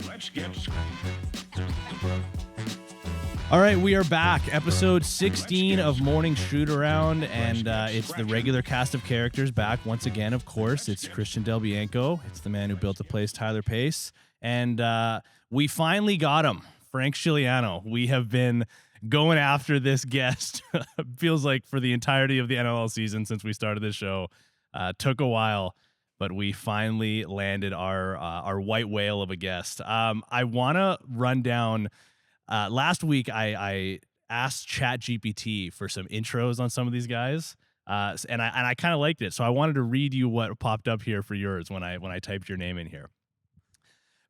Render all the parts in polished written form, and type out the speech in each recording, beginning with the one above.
Let's get All right, we are back. Episode 16 of Morning Shootaround, and it's the regular cast of characters back once again, of course. It's Christian Del Bianco. It's the man who built the place, Tyler Pace. And we finally got him, Frank Scigliano. We have been going after this guest, feels like for the entirety of the NLL season since we started this show. Took a while, but we finally landed our white whale of a guest. I want to run down... last week, I asked ChatGPT for some intros on some of these guys, and I kind of liked it. So I wanted to read you what popped up here for yours when I typed your name in here.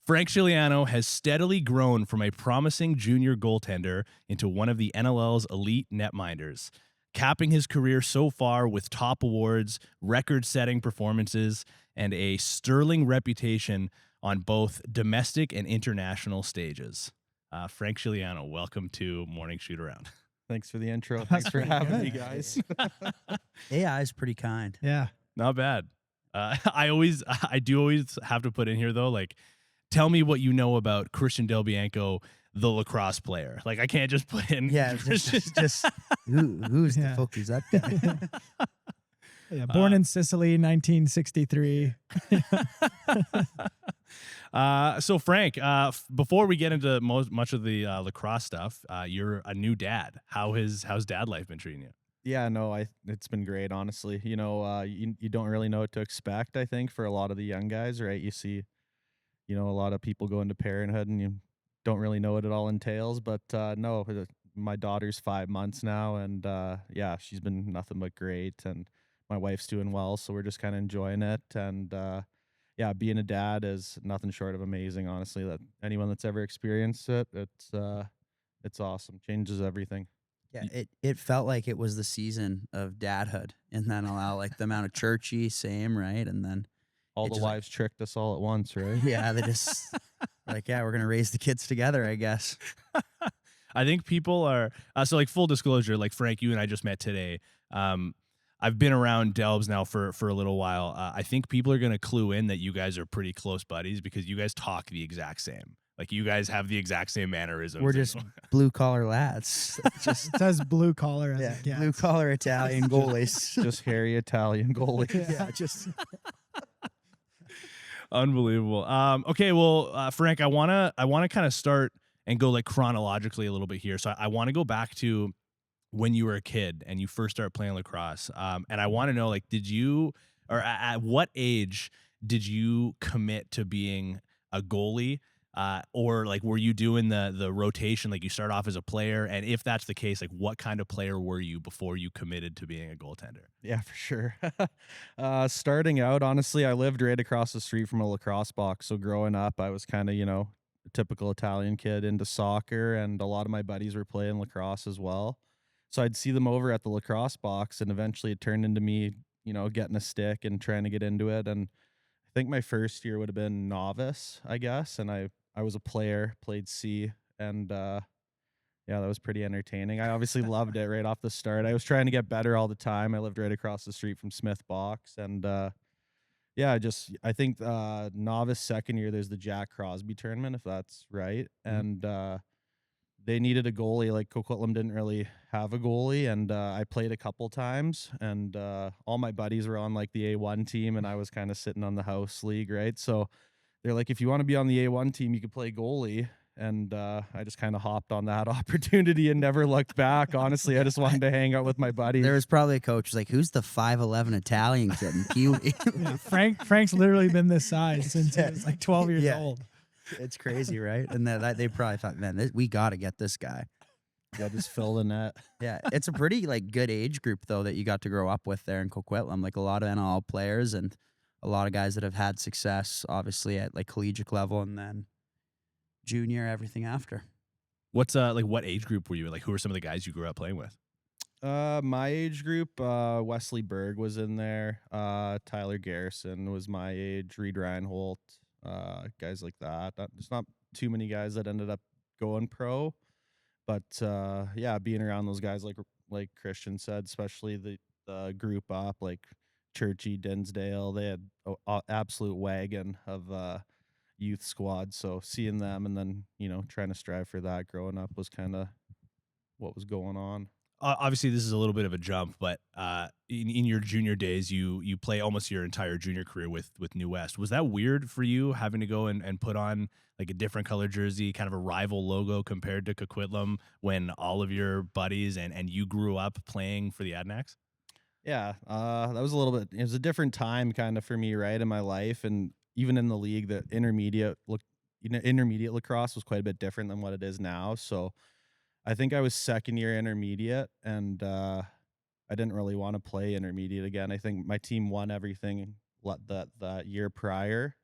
Frank Scigliano has steadily grown from a promising junior goaltender into one of the NLL's elite netminders, capping his career so far with top awards, record-setting performances, and a sterling reputation on both domestic and international stages. Frank Scigliano, welcome to Morning Shootaround. Thanks for the intro. Thanks for having me, guys. AI is pretty kind. Yeah. Not bad. I do always have to put in here though, like, tell me what you know about Christian Del Bianco, the lacrosse player. Like, I can't just put in. Yeah, just who's the fuck is that guy? Yeah, born in Sicily, 1963. So Frank, before we get into much of the lacrosse stuff, you're a new dad. How's dad life been treating you? Yeah, no, it's been great, honestly. You know, you don't really know what to expect, I think, for a lot of the young guys, right? You see, a lot of people go into parenthood and you don't really know what it all entails. But no, my daughter's 5 months now, and yeah, she's been nothing but great, and my wife's doing well, so we're just kind of enjoying it. And yeah, being a dad is nothing short of amazing, honestly. That anyone that's ever experienced it, it's awesome. Changes everything. Yeah, it felt like it was the season of dadhood, and then like the amount of churchy, same, right? And then all the wives tricked us all at once, right? Yeah, they just like, yeah, we're gonna raise the kids together, I guess. I think people are so, like, full disclosure, like Frank, you and I just met today. I've been around Delbs now for a little while. I think people are going to clue in that you guys are pretty close buddies because you guys talk the exact same. Like, you guys have the exact same mannerisms. We're just blue collar lads. It says blue collar. As it gets. Blue collar Italian goalies. Just hairy Italian goalies. Yeah, just unbelievable. Okay, well, Frank, I wanna kind of start and go like chronologically a little bit here. So I want to go back to when you were a kid and you first started playing lacrosse. And I want to know, like, at what age did you commit to being a goalie? Or like, were you doing the rotation? Like, you start off as a player, and if that's the case, like, what kind of player were you before you committed to being a goaltender? Yeah, for sure. Starting out, honestly, I lived right across the street from a lacrosse box. So growing up, I was kind of, a typical Italian kid into soccer, and a lot of my buddies were playing lacrosse as well. So I'd see them over at the lacrosse box, and eventually it turned into me, getting a stick and trying to get into it. And I think my first year would have been novice, I guess. And I was a player, played C, and yeah, that was pretty entertaining. I obviously loved it right off the start. I was trying to get better all the time. I lived right across the street from Smith Box, and yeah, I think novice second year there's the Jack Crosby tournament, if that's right, and they needed a goalie. Like, Coquitlam didn't really have a goalie, and I played a couple times, and all my buddies were on like the A1 team, and I was kind of sitting on the house league, right? So they're like, if you want to be on the A1 team, you could play goalie. And I just kind of hopped on that opportunity and never looked back. Honestly, I just wanted to hang out with my buddies. There was probably a coach who's like, who's the 5'11" Italian kid in Pee-wee? Yeah, Frank's literally been this size since he was like 12 years old. It's crazy, right? And they probably thought, man, we got to get this guy. Yeah, just fill the net. Yeah, it's a pretty like good age group though that you got to grow up with there in Coquitlam. Like, a lot of NLL players and a lot of guys that have had success, obviously at like collegiate level, and then junior, everything after. What's like, what age group were you in? Like, who are some of the guys you grew up playing with? My age group, Wesley Berg was in there. Tyler Garrison was my age. Reed Reinholt, guys like that. There's not too many guys that ended up going pro, but yeah, being around those guys, like Christian said, especially the group up, like Churchy, Dinsdale, they had an absolute wagon of youth squad. So seeing them and then, trying to strive for that growing up was kind of what was going on. Obviously, this is a little bit of a jump, but in your junior days, you play almost your entire junior career with New West. Was that weird for you having to go and put on like a different color jersey, kind of a rival logo compared to Coquitlam when all of your buddies and you grew up playing for the Adanacs? Yeah, that was a little bit. It was a different time kind of for me, right, in my life, and even in the league. The intermediate lacrosse was quite a bit different than what it is now. So I think I was second year intermediate, and I didn't really want to play intermediate again. I think my team won everything that year prior,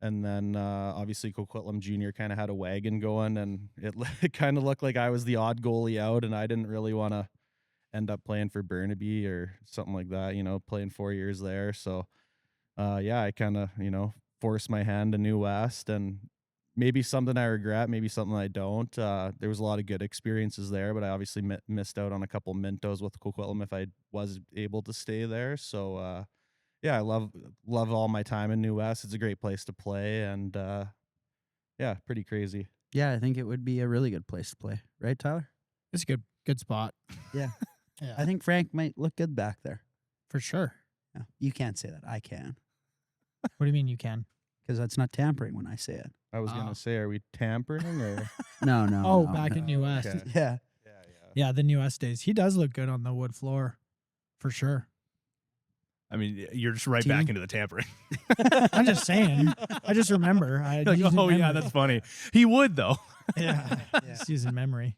and then obviously Coquitlam Junior kind of had a wagon going, and it kind of looked like I was the odd goalie out, and I didn't really want to end up playing for Burnaby or something like that. Playing 4 years there. So I kind of forced my hand to New West, and maybe something I regret, maybe something I don't. There was a lot of good experiences there, but I obviously missed out on a couple Mintos with Coquitlam if I was able to stay there. So, I love all my time in New West. It's a great place to play, and pretty crazy. Yeah, I think it would be a really good place to play, right, Tyler? It's a good spot. Yeah. Yeah, I think Frank might look good back there. for sure. Yeah. You can't say that. I can. What do you mean you can? Because that's not tampering when I say it. I was gonna say, are we tampering or? No, no. Oh, no, back no. in New West. Okay. Yeah. Yeah, the New West days. He does look good on the wood floor, for sure. I mean, you're just right Team? back into the tampering. I'm just saying. I just remember. Like, oh yeah, that's funny. He would though. Yeah, just using memory.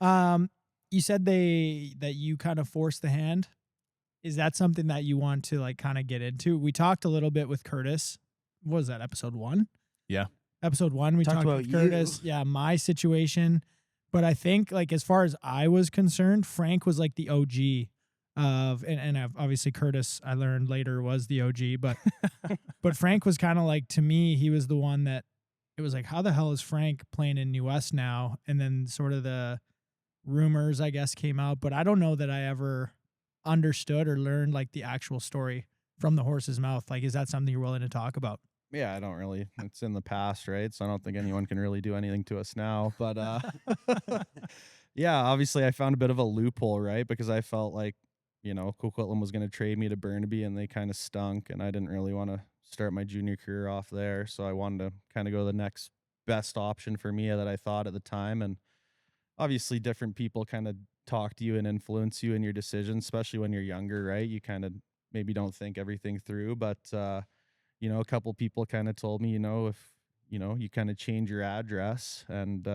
You said that you kind of forced the hand. Is that something that you want to like kind of get into? We talked a little bit with Curtis. What was that, episode 1? Yeah. Episode 1, we talked about with Curtis. you. Yeah, my situation. But I think like as far as I was concerned, Frank was like the OG of, and obviously Curtis, I learned later, was the OG, but Frank was kind of like, to me, he was the one that it was like, how the hell is Frank playing in New West now? And then sort of the rumors, I guess, came out, but I don't know that I ever understood or learned like the actual story from the horse's mouth. Like, is that something you're willing to talk about? Yeah, I don't really. It's in the past, right? So I don't think anyone can really do anything to us now. But yeah, obviously I found a bit of a loophole, right? Because I felt like, Coquitlam was going to trade me to Burnaby, and they kind of stunk, and I didn't really want to start my junior career off there. So I wanted to kind of go the next best option for me that I thought at the time. And obviously different people kind of talk to you and influence you in your decisions, especially when you're younger, right? You kind of maybe don't think everything through, but a couple people kind of told me, if you kind of change your address and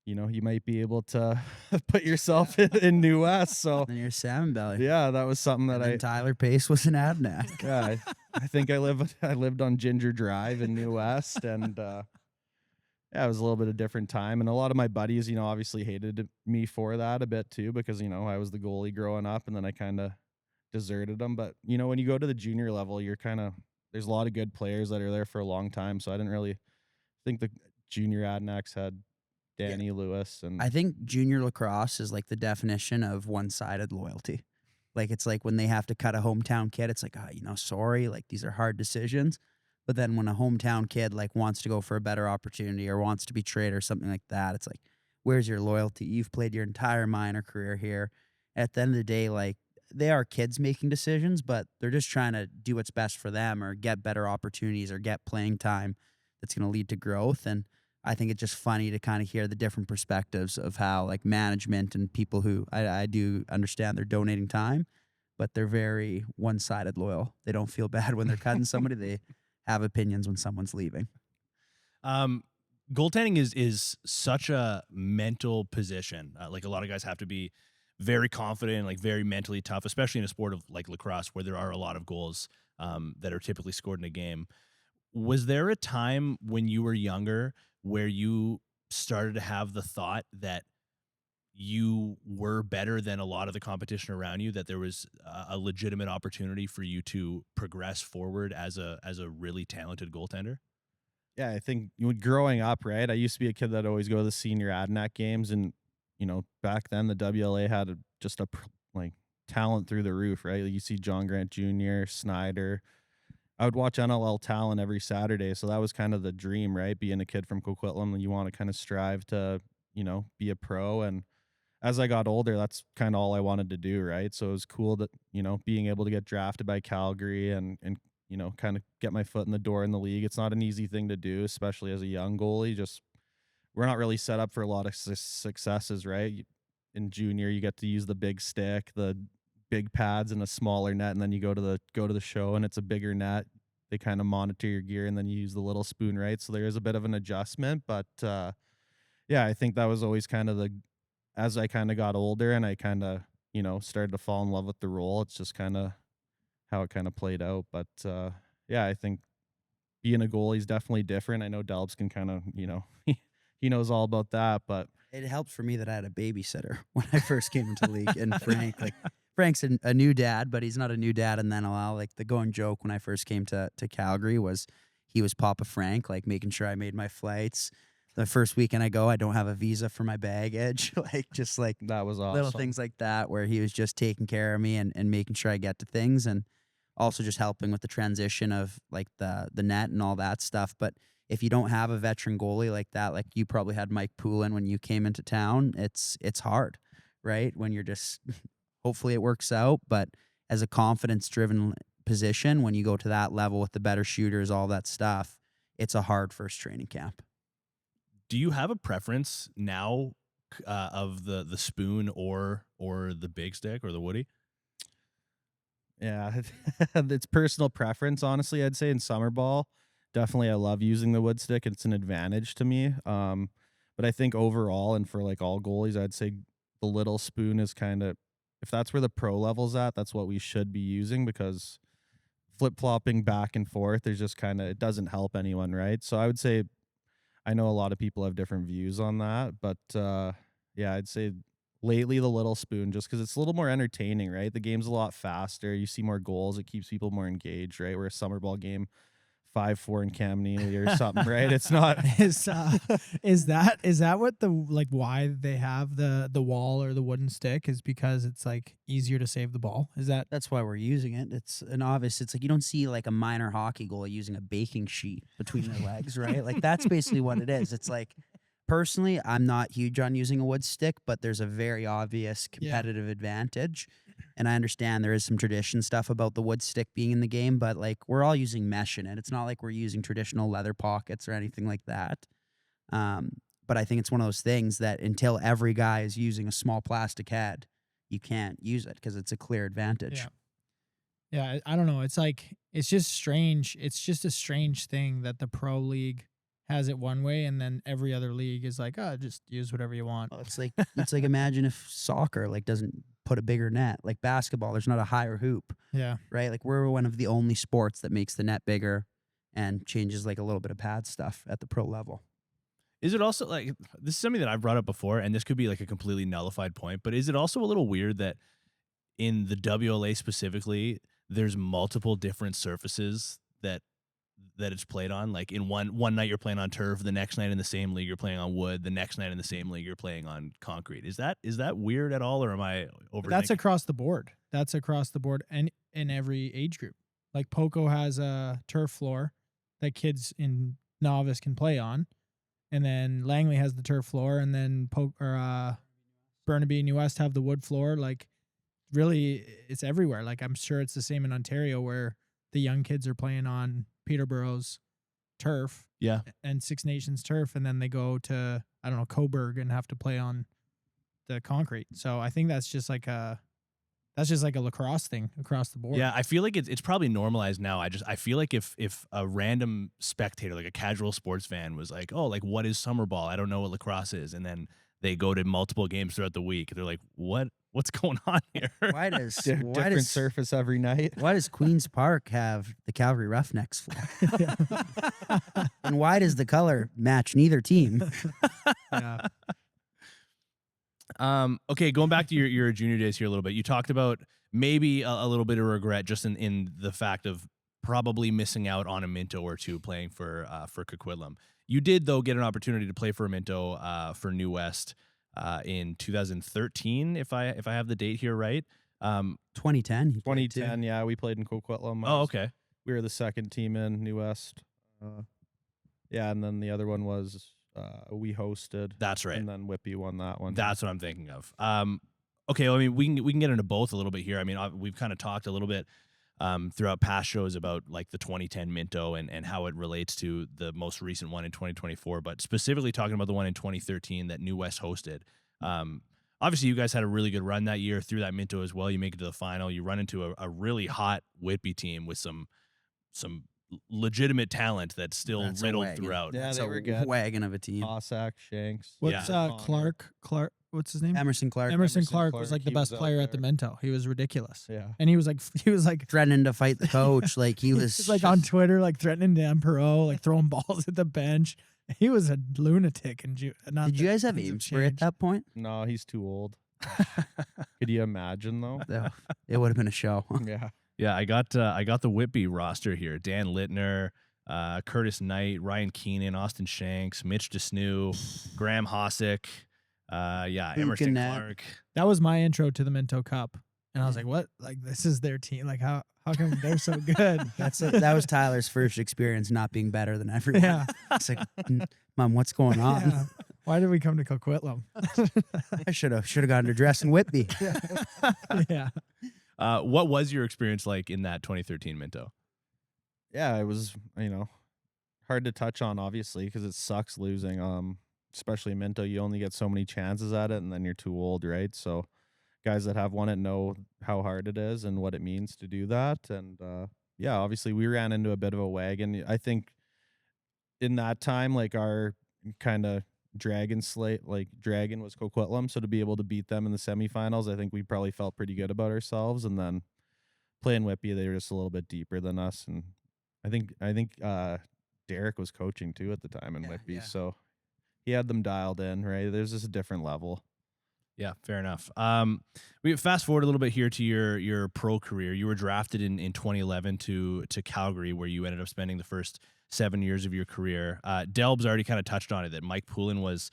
you might be able to put yourself in New West. So And you're salmon belly. yeah, that was something that And then Tyler Pace was an Adanac. yeah, I think I lived on Ginger Drive in New West, and it was a little bit of different time. And a lot of my buddies, obviously hated me for that a bit too, because I was the goalie growing up, and then I kind of deserted them. But when you go to the junior level, there's a lot of good players that are there for a long time. So I didn't really think the junior Adanacs had Danny Lewis, and I think junior lacrosse is like the definition of one-sided loyalty. Like, it's like when they have to cut a hometown kid, it's like, sorry, like these are hard decisions. But then when a hometown kid like wants to go for a better opportunity or wants to be traded or something like that, it's like, where's your loyalty? You've played your entire minor career here. At the end of the day, like, they are kids making decisions, but they're just trying to do what's best for them or get better opportunities or get playing time that's going to lead to growth. And I think it's just funny to kind of hear the different perspectives of how like management and people who I do understand they're donating time, but they're very one-sided loyal. They don't feel bad when they're cutting somebody. They have opinions when someone's leaving. Goaltending is such a mental position. Like, a lot of guys have to be very confident and like very mentally tough, especially in a sport of like lacrosse where there are a lot of goals that are typically scored in a game. Was there a time when you were younger where you started to have the thought that you were better than a lot of the competition around you, that there was a legitimate opportunity for you to progress forward as a really talented goaltender? Yeah, I think growing up, right, I used to be a kid that always go to the senior Adanac games, and back then the WLA had just a talent through the roof, right? You see John Grant Jr., Snyder. I would watch NLL Talent every Saturday. So that was kind of the dream, right? Being a kid from Coquitlam, you want to kind of strive to, be a pro. And as I got older, that's kind of all I wanted to do, right? So it was cool that, being able to get drafted by Calgary and kind of get my foot in the door in the league. It's not an easy thing to do, especially as a young goalie. Just we're not really set up for a lot of successes, right? In junior, you get to use the big stick, the big pads, and a smaller net, and then you go to the show, and it's a bigger net. They kind of monitor your gear, and then you use the little spoon, right? So there is a bit of an adjustment, but yeah, I think that was always kind of as I kind of got older and I kind of started to fall in love with the role. It's just kind of how it kind of played out, but yeah, I think being a goalie is definitely different. I know Delbs can kind of he knows all about that, but it helped for me that I had a babysitter when I first came into the league. And Frank's a new dad, but he's not a new dad in the NLL. Like the going joke when I first came to Calgary was he was Papa Frank, like making sure I made my flights. The first weekend I go, I don't have a visa for my baggage. Just that was awesome. Little things like that where he was just taking care of me and making sure I get to things, and also just helping with the transition of like the net and all that stuff. But if you don't have a veteran goalie like that, like you probably had Mike Poulin when you came into town, it's hard, right? When you're just hopefully it works out, but as a confidence-driven position, when you go to that level with the better shooters, all that stuff, it's a hard first training camp. Do you have a preference now of the spoon or the big stick or the woody? Yeah, it's personal preference, honestly. I'd say in summer ball, definitely I love using the wood stick. It's an advantage to me. But I think overall and for like all goalies, I'd say the little spoon is kind of, if that's where the pro level's at, that's what we should be using, because flip-flopping back and forth, there's just kind of, it doesn't help anyone, right? So I would say, I know a lot of people have different views on that, but yeah, I'd say lately the little spoon, just because it's a little more entertaining, right? The game's a lot faster. You see more goals. It keeps people more engaged, right? Where a summer ball game, 5-4 in Cam Neely or something, right? It's not. Is that what why they have the wall or the wooden stick is because it's like easier to save the ball? That's why we're using it. It's like you don't see like a minor hockey goalie using a baking sheet between their legs, right? Like that's basically what it is. It's like, personally, I'm not huge on using a wood stick, but there's a very obvious competitive advantage. And I understand there is some tradition stuff about the wood stick being in the game, but like we're all using mesh in it. It's not like we're using traditional leather pockets or anything like that. But I think it's one of those things that until every guy is using a small plastic head, you can't use it because it's a clear advantage. Yeah, I don't know. It's like, it's just strange. It's just a strange thing that the pro league has it one way, and then every other league is like, oh, just use whatever you want. Well, it's like imagine if soccer like doesn't put a bigger net. Like basketball, there's not a higher hoop. Yeah. Right? Like we're one of the only sports that makes the net bigger and changes like a little bit of pad stuff at the pro level. Is it also like, this is something that I've brought up before, and this could be like a completely nullified point, but is it also a little weird that in the WLA specifically, there's multiple different surfaces that it's played on? Like in one night you're playing on turf, the next night in the same league you're playing on wood, the next night in the same league you're playing on concrete. Is that weird at all, or am I overthinking? That's across the board. That's across the board, and in every age group. Like Poco has a turf floor that kids in novice can play on, and then Langley has the turf floor, and then Burnaby and New West have the wood floor. Like really, it's everywhere. Like I'm sure it's the same in Ontario where the young kids are playing on Peterborough's turf, and Six Nations turf, and then they go to, I don't know, Coburg and have to play on the concrete. So I think that's just like a lacrosse thing across the board. Yeah, I feel like it's probably normalized now. I feel like if a random spectator, like a casual sports fan, was like, oh, like what is summer ball? I don't know what lacrosse is, and then they go to multiple games throughout the week, they're like, what's going on here? Different surface every night. Why does Queen's Park have the Calgary Roughnecks floor? And why does the color match neither team? Yeah. Okay, going back to your junior days here a little bit, you talked about maybe a little bit of regret just in the fact of probably missing out on a Minto or two playing for Coquitlam. You did, though, get an opportunity to play for a Minto for New West in 2013, if I have the date here right. 2010. 2010, yeah, we played in Coquitlam. Oh, okay. we were the second team in New West. Yeah, and then the other one was we hosted. That's right. And then Whippy won that one. That's what I'm thinking of. Okay, well, I mean, we can get into both a little bit here. I mean, we've kind of talked a little bit throughout past shows about like the 2010 Minto and how it relates to the most recent one in 2024, but specifically talking about the one in 2013 that New West hosted. Obviously, you guys had a really good run that year through that Minto as well. You make it to the final. You run into a really hot Whitby team with some legitimate talent that's still That's a riddled wagon. throughout. Yeah, It's they a were good. wagon of a team. Cossack, Shanks. What's Connor. Clark? What's his name? Emerson Clark. Emerson Clark was Clark, like the he best was out player at the there. Minto. He was ridiculous, Yeah. and he was like Threatening to fight the coach. Like he was just like on Twitter, like threatening to Emperor, like throwing balls at the bench. He was a lunatic. And Did you guys have Amesbury at that point? No, he's too old. Could you imagine though? No, it would have been a show. Yeah. Yeah, I got the Whitby roster here. Dan Littner, Curtis Knight, Ryan Keenan, Austin Shanks, Mitch DeSnew, Graham Hossick, Emerson Buchanan. Clark. That was my intro to the Minto Cup, and I was like, "What? Like this is their team? Like how come they're so good?" That was Tyler's first experience not being better than everyone. Yeah. It's like, Mom, what's going on? Yeah. Why did we come to Coquitlam? I should have gone to dress in Whitby. Yeah. What was your experience like in that 2013 Minto? Yeah, it was, hard to touch on obviously because it sucks losing. Especially Minto, you only get so many chances at it and then you're too old, right? So guys that have won it know how hard it is and what it means to do that. And yeah, obviously we ran into a bit of a wagon. I think in that time, like our kind of dragon was Coquitlam. So to be able to beat them in the semifinals, I think we probably felt pretty good about ourselves. And then playing Whippy, they were just a little bit deeper than us. And I think Derek was coaching too at the time in Whippy. yeah. So he had them dialed in, right? There's just a different level. Yeah, fair enough. We fast forward a little bit here to your pro career. You were drafted in 2011 to Calgary, where you ended up spending the first 7 years of your career. Delb's already kind of touched on it that Mike Poulin was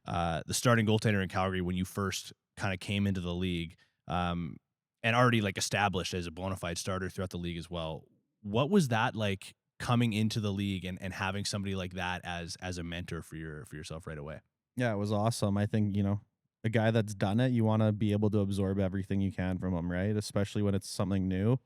the starting goaltender in Calgary when you first kind of came into the league, and already like established as a bona fide starter throughout the league as well. What was that like coming into the league and having somebody like that as a mentor for yourself right away? Yeah, it was awesome. I think, a guy that's done it, you want to be able to absorb everything you can from him, right? Especially when it's something new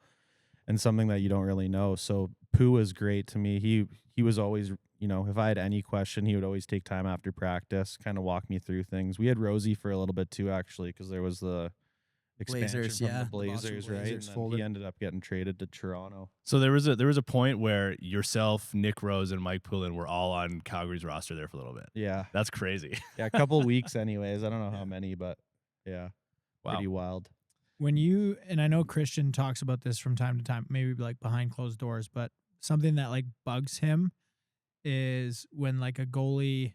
and something that you don't really know. So Pooh was great to me. He was always, if I had any question, he would always take time after practice, kind of walk me through things. We had Rosie for a little bit too, actually, because there was the expansion Blazers, from yeah, the the Boston Blazers, right? Blazers And then folded. he ended up getting traded to Toronto. So there was a point where yourself, Nick Rose, and Mike Poulin were all on Calgary's roster there for a little bit. Yeah. That's crazy. Yeah, a couple weeks anyways. I don't know how many, but yeah, Wow. pretty wild. When you, and I know Christian talks about this from time to time, maybe like behind closed doors, but something that like bugs him is when like a goalie,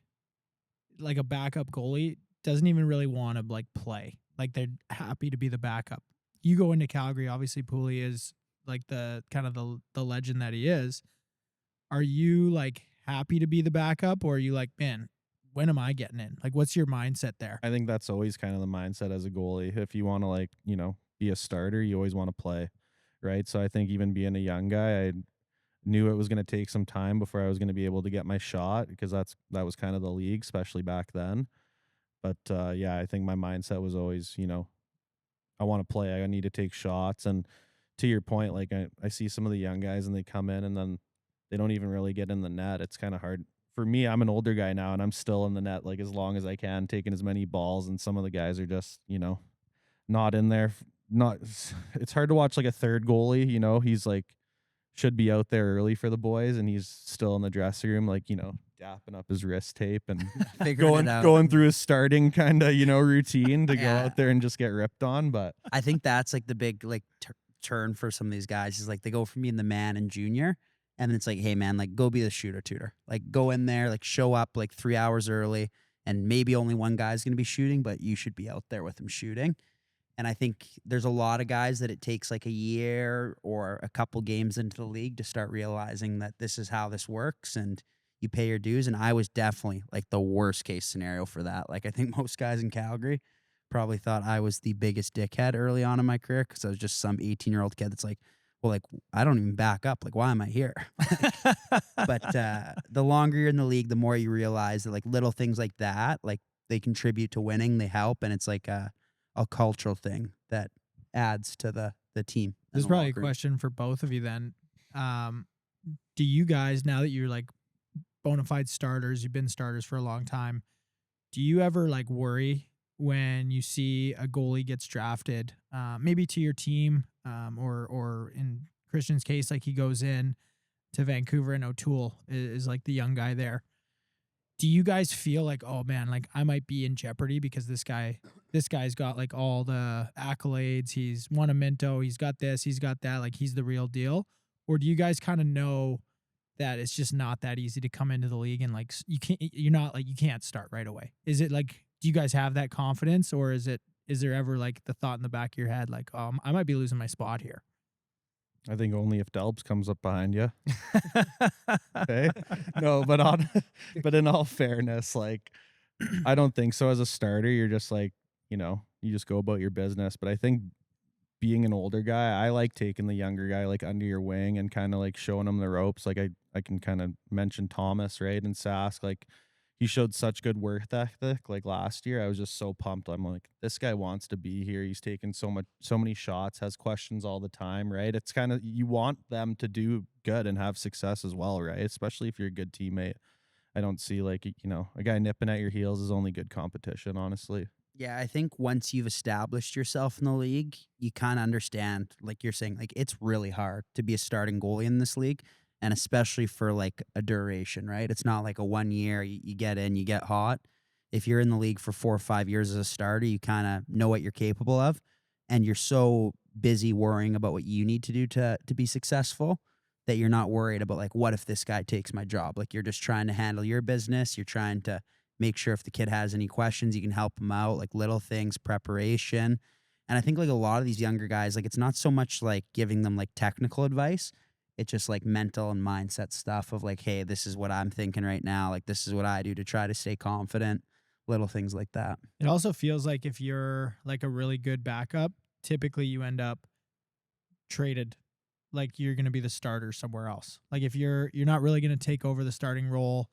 like a backup goalie, doesn't even really want to like play. Like they're happy to be the backup. You go into Calgary, obviously Pooley is like the kind of the legend that he is. Are you like happy to be the backup, or are you like, man, when am I getting in? Like, what's your mindset there? I think that's always kind of the mindset as a goalie. If you want to be a starter, you always want to play, right? So I think even being a young guy, I knew it was going to take some time before I was going to be able to get my shot, because that was kind of the league, especially back then. But yeah, I think my mindset was always, I want to play. I need to take shots. And to your point, like I see some of the young guys and they come in and then they don't even really get in the net. It's kind of hard. For me, I'm an older guy now and I'm still in the net like as long as I can, taking as many balls. And some of the guys are just, not in there. It's hard to watch like a third goalie, he's like, should be out there early for the boys and he's still in the dressing room, like, dapping up his wrist tape and Figuring it out. going through his starting kind of, routine to go out there and just get ripped on. But I think that's like the big like turn for some of these guys is like they go from being the man and junior, and then it's like, hey man, like go be the shooter tutor, like go in there, like show up like 3 hours early, and maybe only one guy's gonna be shooting, but you should be out there with him shooting. And I think there's a lot of guys that it takes like a year or a couple games into the league to start realizing that this is how this works and you pay your dues. And I was definitely like the worst case scenario for that. Like I think most guys in Calgary probably thought I was the biggest dickhead early on in my career because I was just some 18-year-old kid that's like, well, like, I don't even back up. Like, why am I here? But the longer you're in the league, the more you realize that like little things like that, like they contribute to winning, they help, and it's like a cultural thing that adds to the team. This is probably a question for both of you then. Do you guys, now that you're like bona fide starters, you've been starters for a long time, do you ever like worry when you see a goalie gets drafted, maybe to your team, or in Christian's case, like he goes in to Vancouver and O'Toole is like the young guy there? Do you guys feel like, oh man, like I might be in jeopardy because this guy's got like all the accolades, he's won a Minto, he's got this, he's got that, like he's the real deal? Or do you guys kind of know that it's just not that easy to come into the league and like you can't start right away? Is it like, do you guys have that confidence, or is there ever like the thought in the back of your head like, I might be losing my spot here? I think only if Delbs comes up behind you. Okay. No, but in all fairness, like I don't think so. As a starter, you're just like, you just go about your business. But I think being an older guy, I like taking the younger guy like under your wing and kind of like showing him the ropes. Like I can kind of mention Thomas, right? And Sask, like he showed such good work ethic. Like last year, I was just so pumped. I'm like, this guy wants to be here. He's taking so many shots, has questions all the time, right? It's kind of, you want them to do good and have success as well, right? Especially if you're a good teammate. I don't see like, a guy nipping at your heels is only good competition, honestly. Yeah, I think once you've established yourself in the league, you kind of understand, like you're saying, like it's really hard to be a starting goalie in this league, and especially for like a duration, right? It's not like a 1 year, you get in, you get hot. If you're in the league for 4 or 5 years as a starter, you kind of know what you're capable of, and you're so busy worrying about what you need to do to be successful that you're not worried about like, what if this guy takes my job? Like you're just trying to handle your business. You're trying to make sure if the kid has any questions, you can help him out, like little things, preparation. And I think like a lot of these younger guys, like it's not so much like giving them like technical advice. It's just like mental and mindset stuff of like, hey, this is what I'm thinking right now. Like this is what I do to try to stay confident, little things like that. It also feels like if you're like a really good backup, typically you end up traded. Like you're going to be the starter somewhere else. Like if you're not really going to take over the starting role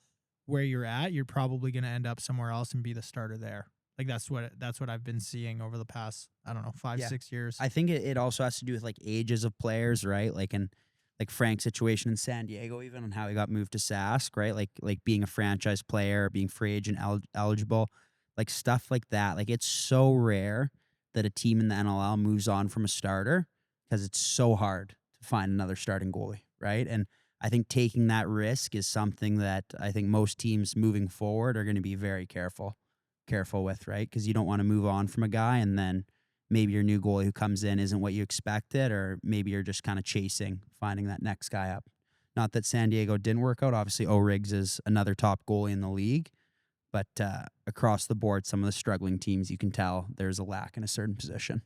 where you're at, you're probably going to end up somewhere else and be the starter there. Like that's what I've been seeing over the past, I don't know, 5-6 years. I think it also has to do with like ages of players, right? Like in like Frank's situation in San Diego, even on how he got moved to Sask, right? Like being a franchise player, being free agent eligible, like stuff like that. Like it's so rare that a team in the NLL moves on from a starter because it's so hard to find another starting goalie, right? And I think taking that risk is something that I think most teams moving forward are going to be very careful with, right? Because you don't want to move on from a guy and then maybe your new goalie who comes in isn't what you expected, or maybe you're just kind of finding that next guy up. Not that San Diego didn't work out. Obviously, O'Riggs is another top goalie in the league, but across the board, some of the struggling teams, you can tell there's a lack in a certain position.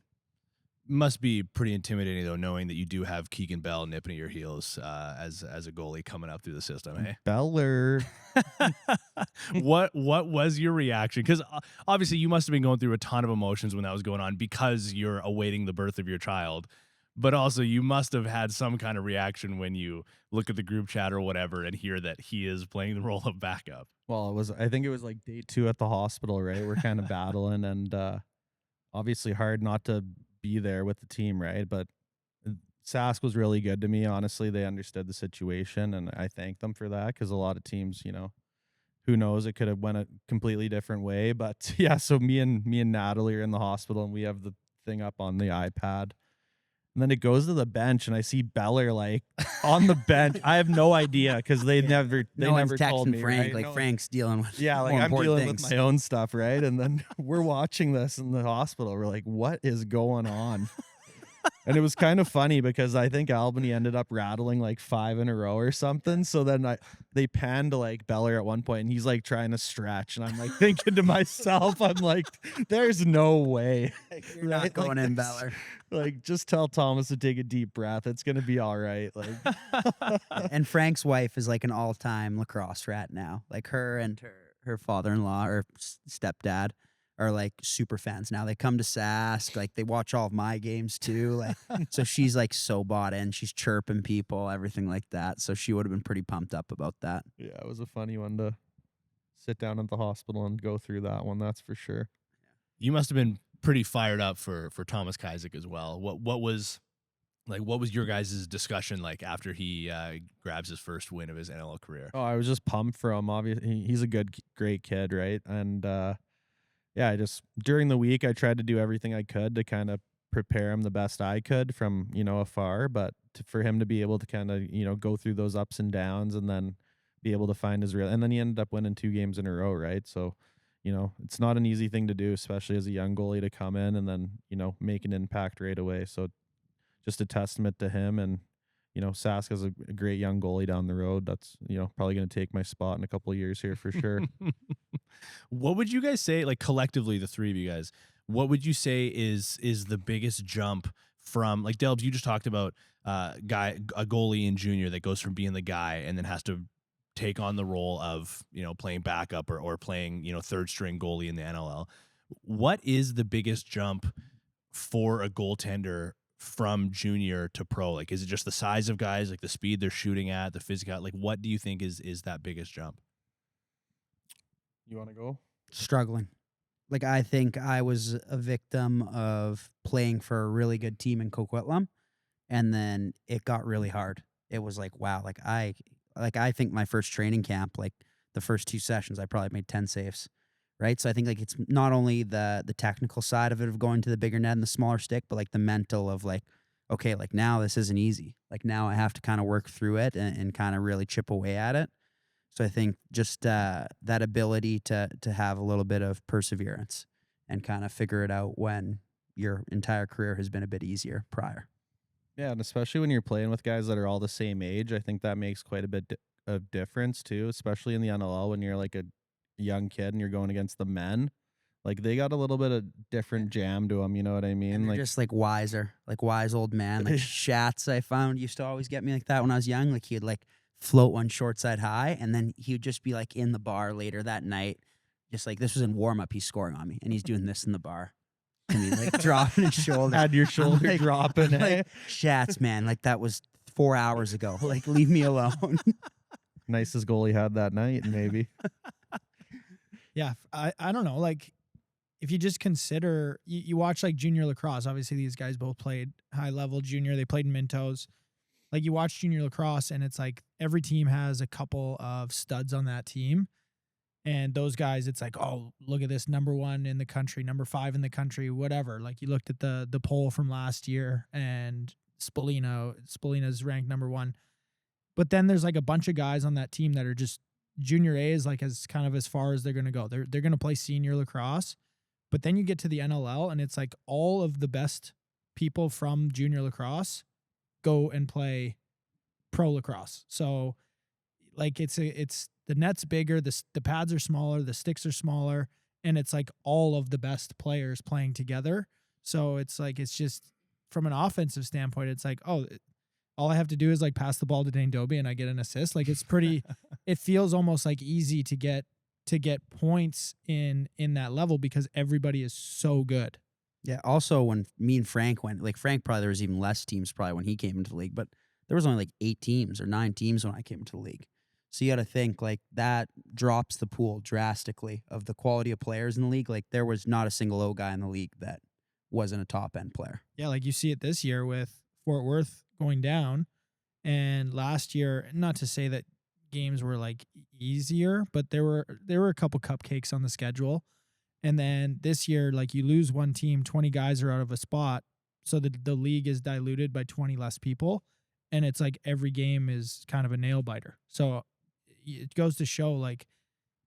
Must be pretty intimidating though, knowing that you do have Keegan Bell nipping at your heels as a goalie coming up through the system. Hey, Beller. what was your reaction? Because obviously you must have been going through a ton of emotions when that was going on because you're awaiting the birth of your child. But also you must have had some kind of reaction when you look at the group chat or whatever and hear that he is playing the role of backup. Well, I think it was like day 2 at the hospital, right? We're kind of battling, and obviously hard not to be there with the team, right? But Sask was really good to me. Honestly, they understood the situation, and I thank them for that, because a lot of teams, who knows, it could have went a completely different way. But yeah, so me and Natalie are in the hospital, and we have the thing up on the iPad. And then it goes to the bench, and I see Beller like on the bench. I have no idea, because they never told me. Frank, right? like Frank's dealing with like more I'm important dealing things. with my own stuff, right? And then we're watching this in the hospital. We're like, what is going on? And it was kind of funny because I think Albany ended up rattling like 5 in a row or something. So then they panned to like Beller at one point, and he's like trying to stretch, and I'm like thinking to myself, I'm like, there's no way. You're not going in, Beller. Like, just tell Thomas to take a deep breath. It's gonna be all right. Like, And Frank's wife is like an all-time lacrosse rat now. Like her and her father-in-law or stepdad are like super fans now. They come to Sask, like they watch all of my games too. Like, so she's like so bought in. She's chirping people, everything like that. So she would have been pretty pumped up about that. Yeah, it was a funny one to sit down at the hospital and go through that one. That's for sure. You must have been pretty fired up for Thomas Kazik as well. What was your guys' discussion like after he grabs his first win of his NLL career? Oh, I was just pumped for him. Obviously, he's a great kid, right? And yeah, I just during the week I tried to do everything I could to kind of prepare him the best I could from afar. But for him to be able to kind of go through those ups and downs and then be able to find his real, and then he ended up winning 2 games in a row, right? So it's not an easy thing to do, especially as a young goalie, to come in and then make an impact right away. So just a testament to him. And Sask has a great young goalie down the road that's probably going to take my spot in a couple of years here for sure. What would you guys say, like collectively, the three of you guys, what would you say is the biggest jump from, like, Delbs, you just talked about a goalie in junior that goes from being the guy and then has to take on the role of playing backup or playing third string goalie in the NLL. What is the biggest jump for a goaltender from junior to pro? Like, is it just the size of guys, like the speed they're shooting at, the physical? Like, what do you think is that biggest jump? You want to go? Struggling. Like, I think I was a victim of playing for a really good team in Coquitlam, and then it got really hard. It was like, wow, I think my first training camp, like the first 2 sessions, I probably made 10 saves, right? So I think like it's not only the technical side of it of going to the bigger net and the smaller stick, but like the mental of like, okay, like now this isn't easy. Like now I have to kind of work through it and kind of really chip away at it. So I think just that ability to have a little bit of perseverance and kind of figure it out when your entire career has been a bit easier prior. Yeah, and especially when you're playing with guys that are all the same age, I think that makes quite a bit of difference too, especially in the NLL when you're like a young kid and you're going against the men. Like they got a little bit of different jam to them, you know what I mean? And Like just like wiser, like wise old man. Like Schatz, I found, used to always get me like that when I was young. Like he'd like float one short side high, and then he would just be like in the bar later that night, just like this was in warm up. He's scoring on me, and he's doing this in the bar. To me, like dropping his shoulder. had your shoulder like, dropping. Like, Schatz, man, like that was 4 hours ago. Like leave me alone. Nicest goal he had that night, maybe. Yeah, I don't know. Like, if you just consider, you watch like junior lacrosse. Obviously, these guys both played high level junior. They played in Mintos. Like you watch junior lacrosse, and it's like every team has a couple of studs on that team. And those guys, it's like, oh, look at this, number 1 in the country, number 5 in the country, whatever. Like you looked at the poll from last year, and Spolina's ranked number 1. But then there's like a bunch of guys on that team that are just junior A is like as kind of as far as they're going to go. They're going to play senior lacrosse. But then you get to the NLL, and it's like all of the best people from junior lacrosse go and play pro lacrosse. So like it's the net's bigger, the pads are smaller, the sticks are smaller, and it's like all of the best players playing together. So it's like, it's just from an offensive standpoint, it's like, oh, all I have to do is like pass the ball to Dane Dobie and I get an assist. Like it's pretty, it feels almost like easy to get points in that level because everybody is so good. Yeah. Also, when me and Frank went, like Frank probably there was even less teams probably when he came into the league, but there was only like 8 teams or 9 teams when I came into the league. So you got to think like that drops the pool drastically of the quality of players in the league. Like there was not a single O guy in the league that wasn't a top end player. Yeah, like you see it this year with Fort Worth going down, and last year, not to say that games were like easier, but there were a couple cupcakes on the schedule. And then this year, like you lose one team, 20 guys are out of a spot, so the league is diluted by 20 less people, and it's like every game is kind of a nail biter. So it goes to show like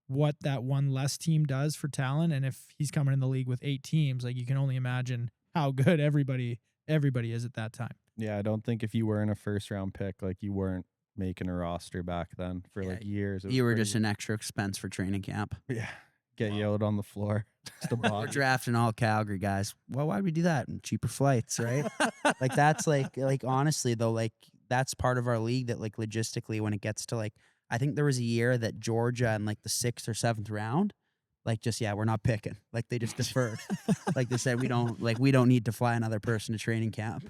what that one less team does for talent. And if he's coming in the league with 8 teams, like you can only imagine how good everybody is at that time. Yeah, I don't think if you weren't a first round pick, like you weren't making a roster back then for like years. You were just an extra expense for training camp. Yeah. Get you out on the floor. Just a We're box. drafting all Calgary guys. Well, why'd we do that? And cheaper flights, right? Like that's like honestly though, like that's part of our league that like logistically when it gets to like, I think there was a year that Georgia in like the 6th or 7th round like just we're not picking. Like they just deferred. Like they said we don't need to fly another person to training camp.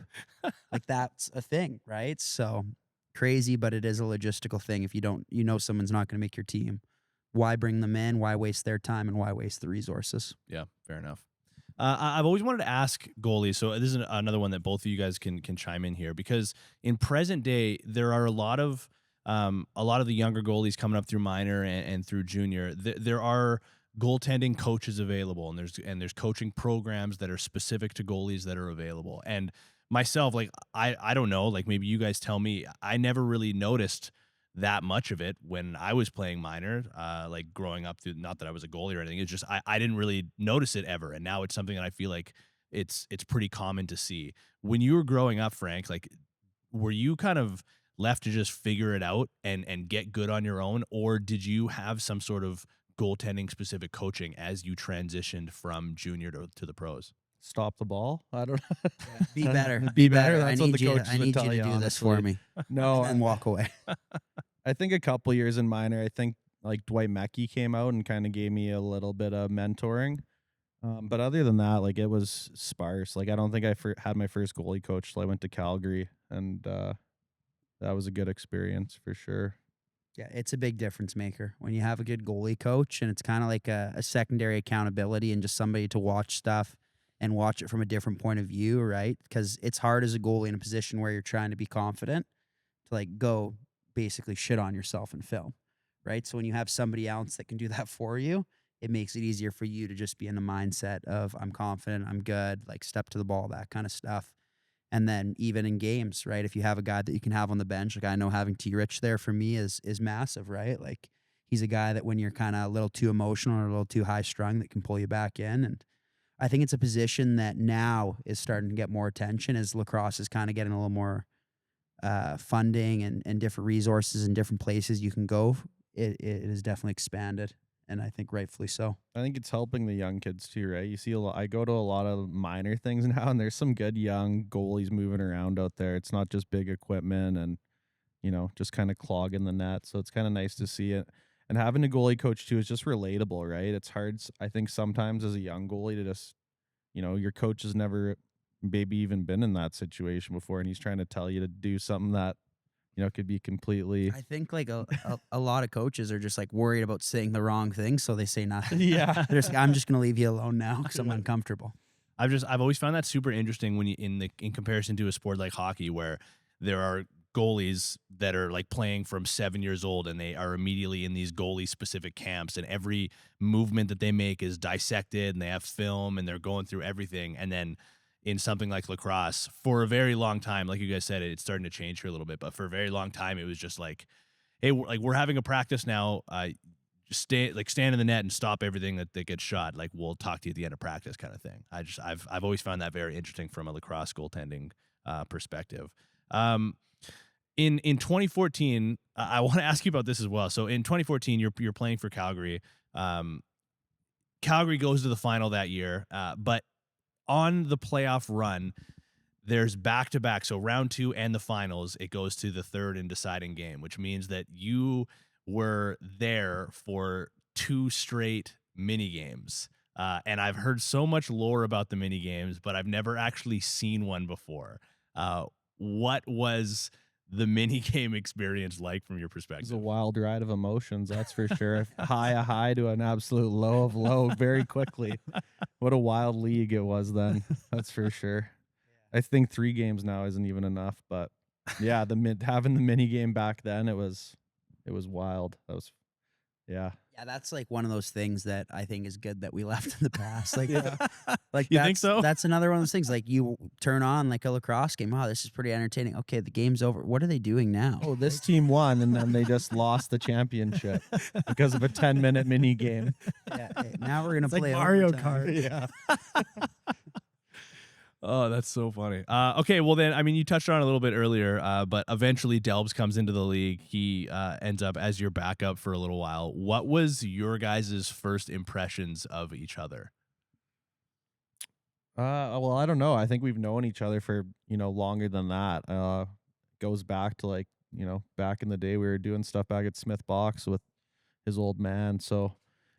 Like that's a thing, right? So crazy, but it is a logistical thing. If you don't, someone's not going to make your team. Why bring them in? Why waste their time and why waste the resources? Yeah, fair enough. I've always wanted to ask goalies, so this is another one that both of you guys can chime in here, because in present day there are a lot of the younger goalies coming up through minor and through junior. There are goaltending coaches available, and there's coaching programs that are specific to goalies that are available. And myself, like I don't know, like maybe you guys tell me, I never really noticed that much of it when I was playing minor, like growing up through, not that I was a goalie or anything. It's just, I didn't really notice it ever. And now it's something that I feel like it's pretty common to see. When you were growing up, Frank, like, were you kind of left to just figure it out and get good on your own? Or did you have some sort of goaltending specific coaching as you transitioned from junior to the pros? Stop the ball. I don't know. Be better. Be better. I That's what need the you. coaches I would need tell you to you, do this for honestly. me. No, And walk away. I think a couple years in minor, I think like Dwight Mecke came out and kind of gave me a little bit of mentoring. But other than that, like it was sparse. Like I don't think I had my first goalie coach till I went to Calgary, and that was a good experience for sure. Yeah, it's a big difference maker when you have a good goalie coach, and it's kind of like a secondary accountability and just somebody to watch stuff and watch it from a different point of view, right? Because it's hard as a goalie in a position where you're trying to be confident to like go basically shit on yourself in film, right? So when you have somebody else that can do that for you, it makes it easier for you to just be in the mindset of I'm confident, I'm good, like step to the ball, that kind of stuff. And then even in games, right? If you have a guy that you can have on the bench, like I know having T Rich there for me is massive, right? Like he's a guy that when you're kind of a little too emotional or a little too high strung, that can pull you back in. And I think it's a position that now is starting to get more attention as lacrosse is kind of getting a little more funding and different resources and different places you can go. It has definitely expanded, and I think rightfully so. I think it's helping the young kids too, right? You see a lot. I go to a lot of minor things now, and there's some good young goalies moving around out there. It's not just big equipment and just kind of clogging the net. So it's kind of nice to see it. And having a goalie coach too is just relatable, right? It's hard, I think, sometimes as a young goalie to just, your coach has never maybe even been in that situation before, and he's trying to tell you to do something that could be completely. I think like a lot of coaches are just like worried about saying the wrong thing, so they say nothing. Yeah. I'm just gonna leave you alone now because I'm uncomfortable. I've always found that super interesting when you in comparison to a sport like hockey, where there are goalies that are like playing from 7 years old, and they are immediately in these goalie specific camps, and every movement that they make is dissected, and they have film, and they're going through everything. And then in something like lacrosse, for a very long time, like you guys said, it's starting to change here a little bit, but for a very long time, it was just like, hey, we're having a practice now. Just stand in the net and stop everything that gets shot. Like, we'll talk to you at the end of practice, kind of thing. I've always found that very interesting from a lacrosse goaltending perspective. In 2014, I want to ask you about this as well. So in 2014, you're playing for Calgary. Calgary goes to the final that year, but on the playoff run, there's back-to-back. So round 2 and the finals, it goes to the third and deciding game, which means that you were there for 2 straight mini games. And I've heard so much lore about the mini games, but I've never actually seen one before. What was the mini game experience like from your perspective? It's a wild ride of emotions, that's for sure. A high to an absolute low of low very quickly. What a wild league it was then. That's for sure. I think 3 games now isn't even enough, but yeah, having the mini game back then, it was wild. That was, yeah. Yeah, that's like one of those things that I think is good that we left in the past. Like, like You think so? That's another one of those things. Like you turn on like a lacrosse game. Wow, this is pretty entertaining. Okay, the game's over. What are they doing now? Oh, this team won, and then they just lost the championship because of a 10-minute mini game. Yeah, now we're gonna It's play like Mario overtime. Kart. Yeah. Oh, that's so funny. Okay, well then, I mean, you touched on it a little bit earlier, but eventually Delbs comes into the league. He ends up as your backup for a little while. What was your guys' first impressions of each other? Well, I don't know. I think we've known each other for, longer than that. Goes back to like, back in the day we were doing stuff back at Smith Box with his old man. So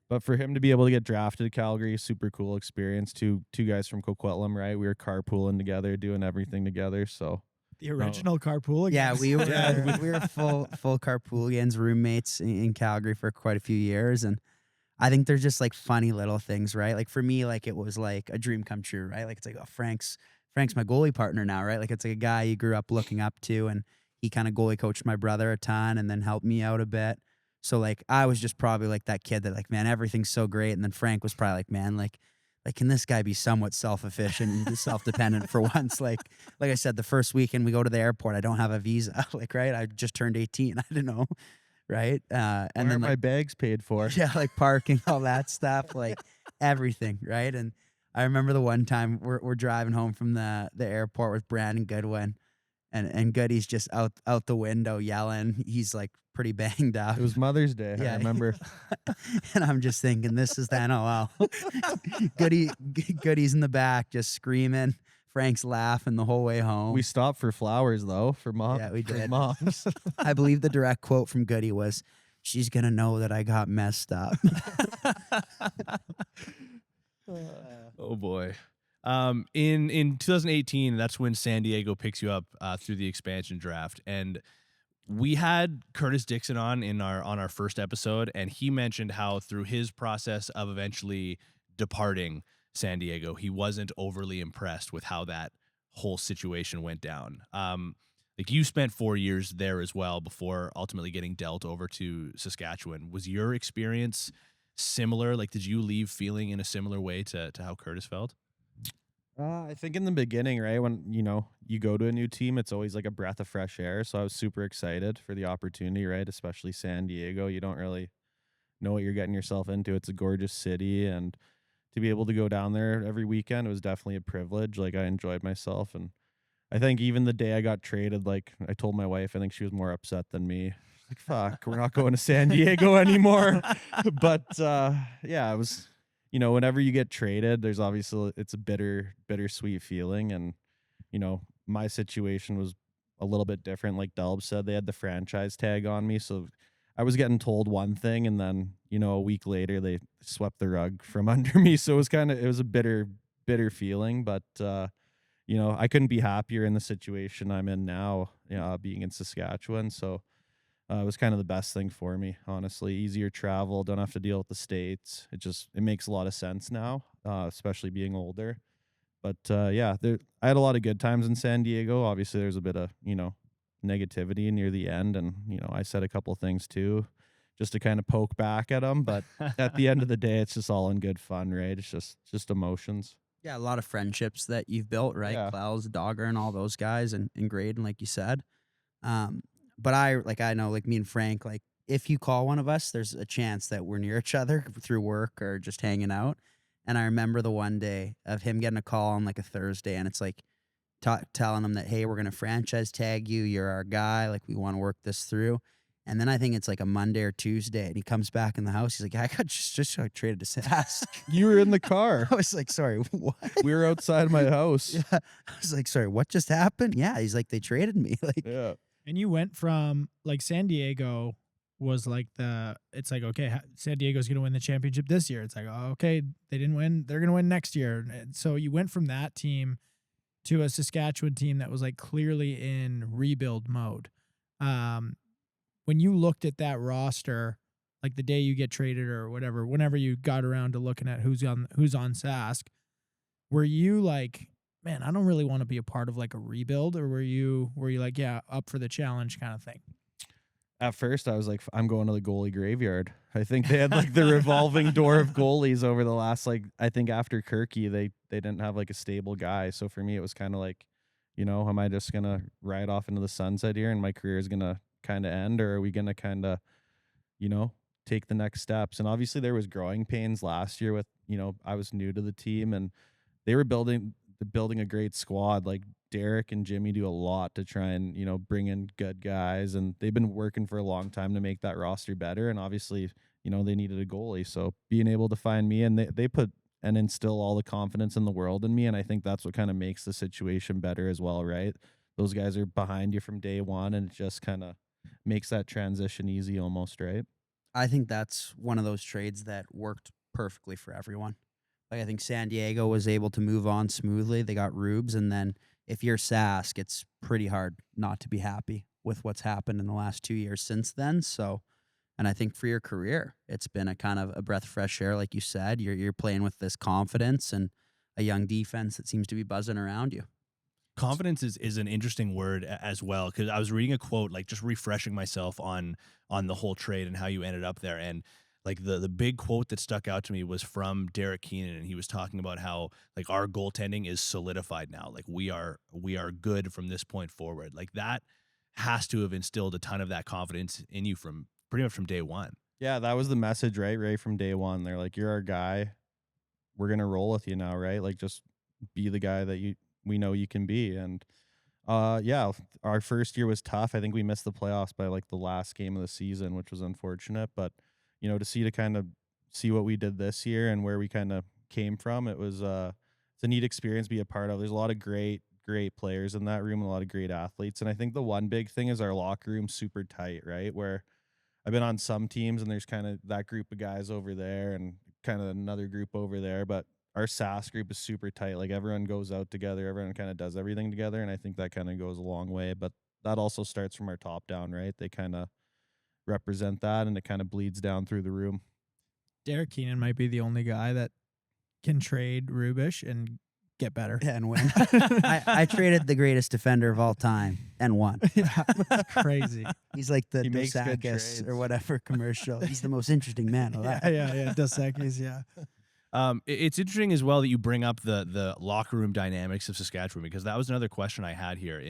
But for him to be able to get drafted to Calgary, super cool experience. Two guys from Coquitlam, right? We were carpooling together, doing everything together. So The original carpool. Yeah, we were Yeah. we were full carpoolians, roommates in Calgary for quite a few years, and I think they're just like funny little things, right? Like for me, like it was like a dream come true, right? Like it's like, oh, Frank's my goalie partner now, right? Like it's like a guy you grew up looking up to, and he kind of goalie coached my brother a ton, and then helped me out a bit. So like I was just probably like that kid that like, man, everything's so great, and then Frank was probably like, man, like can this guy be somewhat self-efficient and self-dependent for once? Like I said, the first weekend we go to the airport, I don't have a visa, like right, I just turned 18, I don't know, right? And Why then are like my bags paid for? yeah, like parking, all that stuff, like everything, right? And I remember the one time we're driving home from the airport with Brandon Goodwin, and Goody's just out the window yelling. He's like pretty banged up. It was Mother's Day. Yeah. I remember. And I'm just thinking, this is the NLL. Goody's in the back just screaming. Frank's laughing the whole way home. We stopped for flowers though for mom. Yeah, we for did. moms. I believe the direct quote from Goody was, "She's gonna know that I got messed up." Oh boy. In 2018, that's when San Diego picks you up through the expansion draft, and we had Curtis Dixon on our first episode, and he mentioned how through his process of eventually departing San Diego, he wasn't overly impressed with how that whole situation went down. Like you spent 4 years there as well before ultimately getting dealt over to Saskatchewan. Was your experience similar? Like, did you leave feeling in a similar way to how Curtis felt? I think in the beginning, right, when you go to a new team, it's always like a breath of fresh air. So I was super excited for the opportunity, right? Especially San Diego. You don't really know what you're getting yourself into. It's a gorgeous city, and to be able to go down there every weekend, it was definitely a privilege. Like I enjoyed myself, and I think even the day I got traded, like I told my wife, I think she was more upset than me. Like, fuck, we're not going to San Diego anymore. But yeah, it was, whenever you get traded, there's obviously, it's a bittersweet feeling. And, my situation was a little bit different. Like Delb said, they had the franchise tag on me. So I was getting told one thing, and then, a week later they swept the rug from under me. So it was a bitter feeling, but I couldn't be happier in the situation I'm in now, being in Saskatchewan. So it was kind of the best thing for me, honestly. Easier travel, don't have to deal with the States. It makes a lot of sense now, especially being older. But yeah, I had a lot of good times in San Diego. Obviously, there's a bit of, negativity near the end. And, I said a couple things too, just to kind of poke back at them. But at the end of the day, it's just all in good fun, right? It's just emotions. Yeah, a lot of friendships that you've built, right? Yeah. Clowes, Dogger, and all those guys, and Graydon, like you said. But I know, like me and Frank, like if you call one of us, there's a chance that we're near each other through work or just hanging out. And I remember the one day of him getting a call on like a Thursday, and it's like telling him that, hey, we're gonna franchise tag you. You're our guy. Like we want to work this through. And then I think it's like a Monday or Tuesday, and he comes back in the house. He's like, I got just traded to Sask. You were in the car. I was like, sorry, what? We were outside my house. Yeah. I was like, sorry, what just happened? Yeah. He's like, they traded me. Like, Yeah. And you went from like San Diego was like it's like, okay, San Diego's going to win the championship this year. It's like, oh, okay, they didn't win. They're going to win next year. And so you went from that team to a Saskatchewan team that was like clearly in rebuild mode. When you looked at that roster, like the day you get traded or whatever, whenever you got around to looking at who's on Sask, were you like, man, I don't really want to be a part of like a rebuild, or were you like, yeah, up for the challenge kind of thing? At first, I was like, I'm going to the goalie graveyard. I think they had like the revolving door of goalies over the last, like, I think after Kirky, they didn't have like a stable guy. So for me, it was kind of like, am I just going to ride off into the sunset here and my career is going to kind of end, or are we going to kind of, take the next steps? And obviously there was growing pains last year with, I was new to the team, and they were building a great squad. Like Derek and Jimmy do a lot to try and, bring in good guys, and they've been working for a long time to make that roster better. And obviously, they needed a goalie. So being able to find me, and they put and instill all the confidence in the world in me. And I think that's what kind of makes the situation better as well, right? Those guys are behind you from day one, and it just kind of makes that transition easy almost, right? I think that's one of those trades that worked perfectly for everyone. Like, I think San Diego was able to move on smoothly. They got Rubes, and then if you're Sask, it's pretty hard not to be happy with what's happened in the last 2 years since then. So, and I think for your career, it's been a kind of a breath of fresh air, like you said. You're playing with this confidence and a young defense that seems to be buzzing around you. Confidence is an interesting word as well, because I was reading a quote, like just refreshing myself on the whole trade and how you ended up there. And like the big quote that stuck out to me was from Derek Keenan, and he was talking about how like our goaltending is solidified now. Like we are good from this point forward. Like that has to have instilled a ton of that confidence in you from pretty much from day one. Yeah, that was the message, right from day one. They're like, you're our guy. We're going to roll with you now, right? Like just be the guy that we know you can be. And yeah, our first year was tough. I think we missed the playoffs by like the last game of the season, which was unfortunate. But, you know, to kind of see what we did this year and where we kind of came from, it's a neat experience to be a part of. There's a lot of great players in that room, and a lot of great athletes. And I think the one big thing is our locker room super tight, right? Where I've been on some teams and there's kind of that group of guys over there and kind of another group over there. But our Sask group is super tight. Like everyone goes out together. Everyone kind of does everything together. And I think that kind of goes a long way. But that also starts from our top down, right? They kind of represent that, and it kind of bleeds down through the room. Derek Keenan might be the only guy that can trade Rubish and get better. Yeah, and win. I traded the greatest defender of all time and won. Yeah, that's crazy. He's like the He makes Dos good Equis trades. or whatever commercial. He's the most interesting man alive. Yeah. Dos Equis, yeah. It's interesting as well that you bring up the locker room dynamics of Saskatchewan, because that was another question I had here.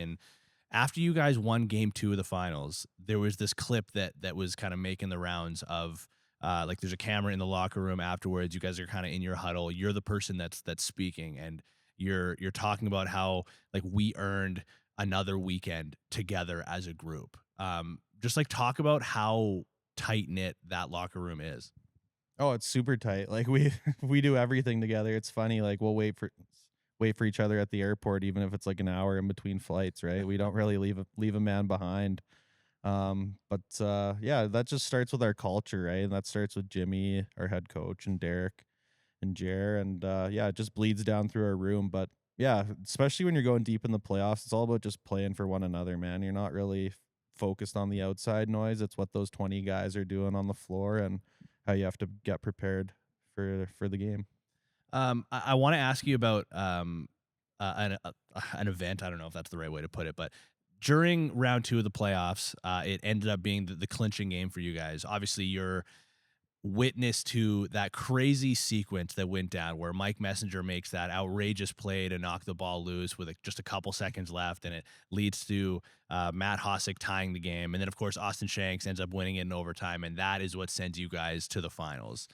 After you guys won game 2 of the finals, there was this clip that was kind of making the rounds of like there's a camera in the locker room afterwards. You guys are kind of in your huddle. You're the person that's speaking, and you're talking about how like we earned another weekend together as a group. Just like talk about how tight knit that locker room is. Oh, it's super tight. Like we do everything together. It's funny. Like we'll wait for each other at the airport, even if it's like an hour in between flights, right? We don't really leave a man behind. But yeah, that just starts with our culture, right? And that starts with Jimmy, our head coach, and Derek and Jer. And yeah, it just bleeds down through our room. But yeah, especially when you're going deep in the playoffs, it's all about just playing for one another, man. You're not really focused on the outside noise. It's what those 20 guys are doing on the floor and how you have to get prepared for the game. I want to ask you about an event. I don't know if that's the right way to put it, but during round 2 of the playoffs, it ended up being the clinching game for you guys. Obviously, you're witness to that crazy sequence that went down where Mike Messenger makes that outrageous play to knock the ball loose with just a couple seconds left, and it leads to Matt Hossack tying the game. And then, of course, Austin Shanks ends up winning it in overtime, and that is what sends you guys to the finals.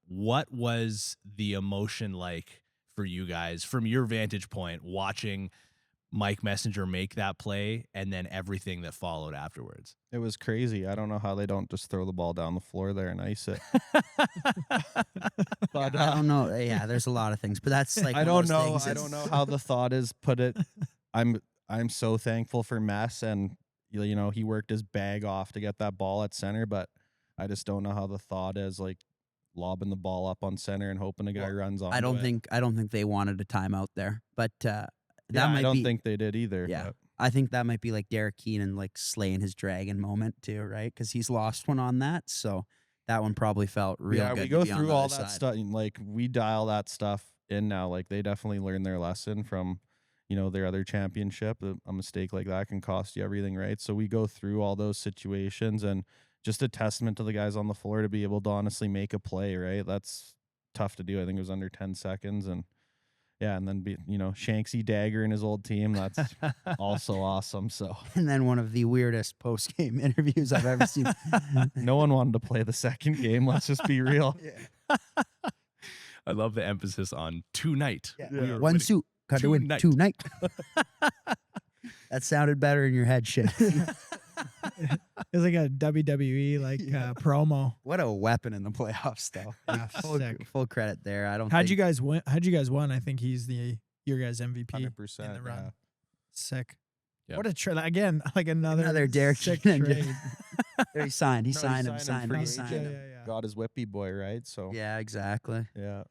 What was the emotion like for you guys from your vantage point watching Mike Messenger make that play and then everything that followed afterwards? It was crazy. I don't know how they don't just throw the ball down the floor there and ice it. But I don't know. Yeah, there's a lot of things, but that's like I one of don't those know. things I that's- don't know how the thought is put it. I'm so thankful for Mess, and you know he worked his bag off to get that ball at center, but I just don't know how the thought is like lobbing the ball up on center and hoping a guy runs on. I don't think they wanted a timeout there, but that Yeah, might I don't be, think they did either. Yeah, but I think that might be like Derek Keenan like slaying his dragon moment too, right? Because he's lost one on that, so that one probably felt real yeah, good. we to go be on through the all other that side. stuff. Like we dial that stuff in now. Like they definitely learned their lesson from, you know, their other championship. A mistake like that can cost you everything, right? So we go through all those situations, and just a testament to the guys on the floor to be able to honestly make a play, right? That's tough to do. I think it was under 10 seconds, and yeah, and then be, you know, Shanksy dagger in his old team. That's also awesome. So And then one of the weirdest post game interviews I've ever seen. no one wanted to play the second game. Let's just be real. I love the emphasis on tonight. Yeah. We were One winning. suit, got to win Tonight. tonight. That sounded better in your head, shit. It's like a WWE promo. What a weapon in the playoffs, though. Yeah, sick. Full credit there. I don't. How'd think, you guys win? How'd you guys win? I think he's your guys MVP 100%. in the run. Yeah. Sick. Yeah. What a trade again! Like another Derek sick Keenan. trade. He signed. He No, signed him. him Signed free him. agent Signed and him. got his whippy boy, right? So Yeah, exactly. yeah.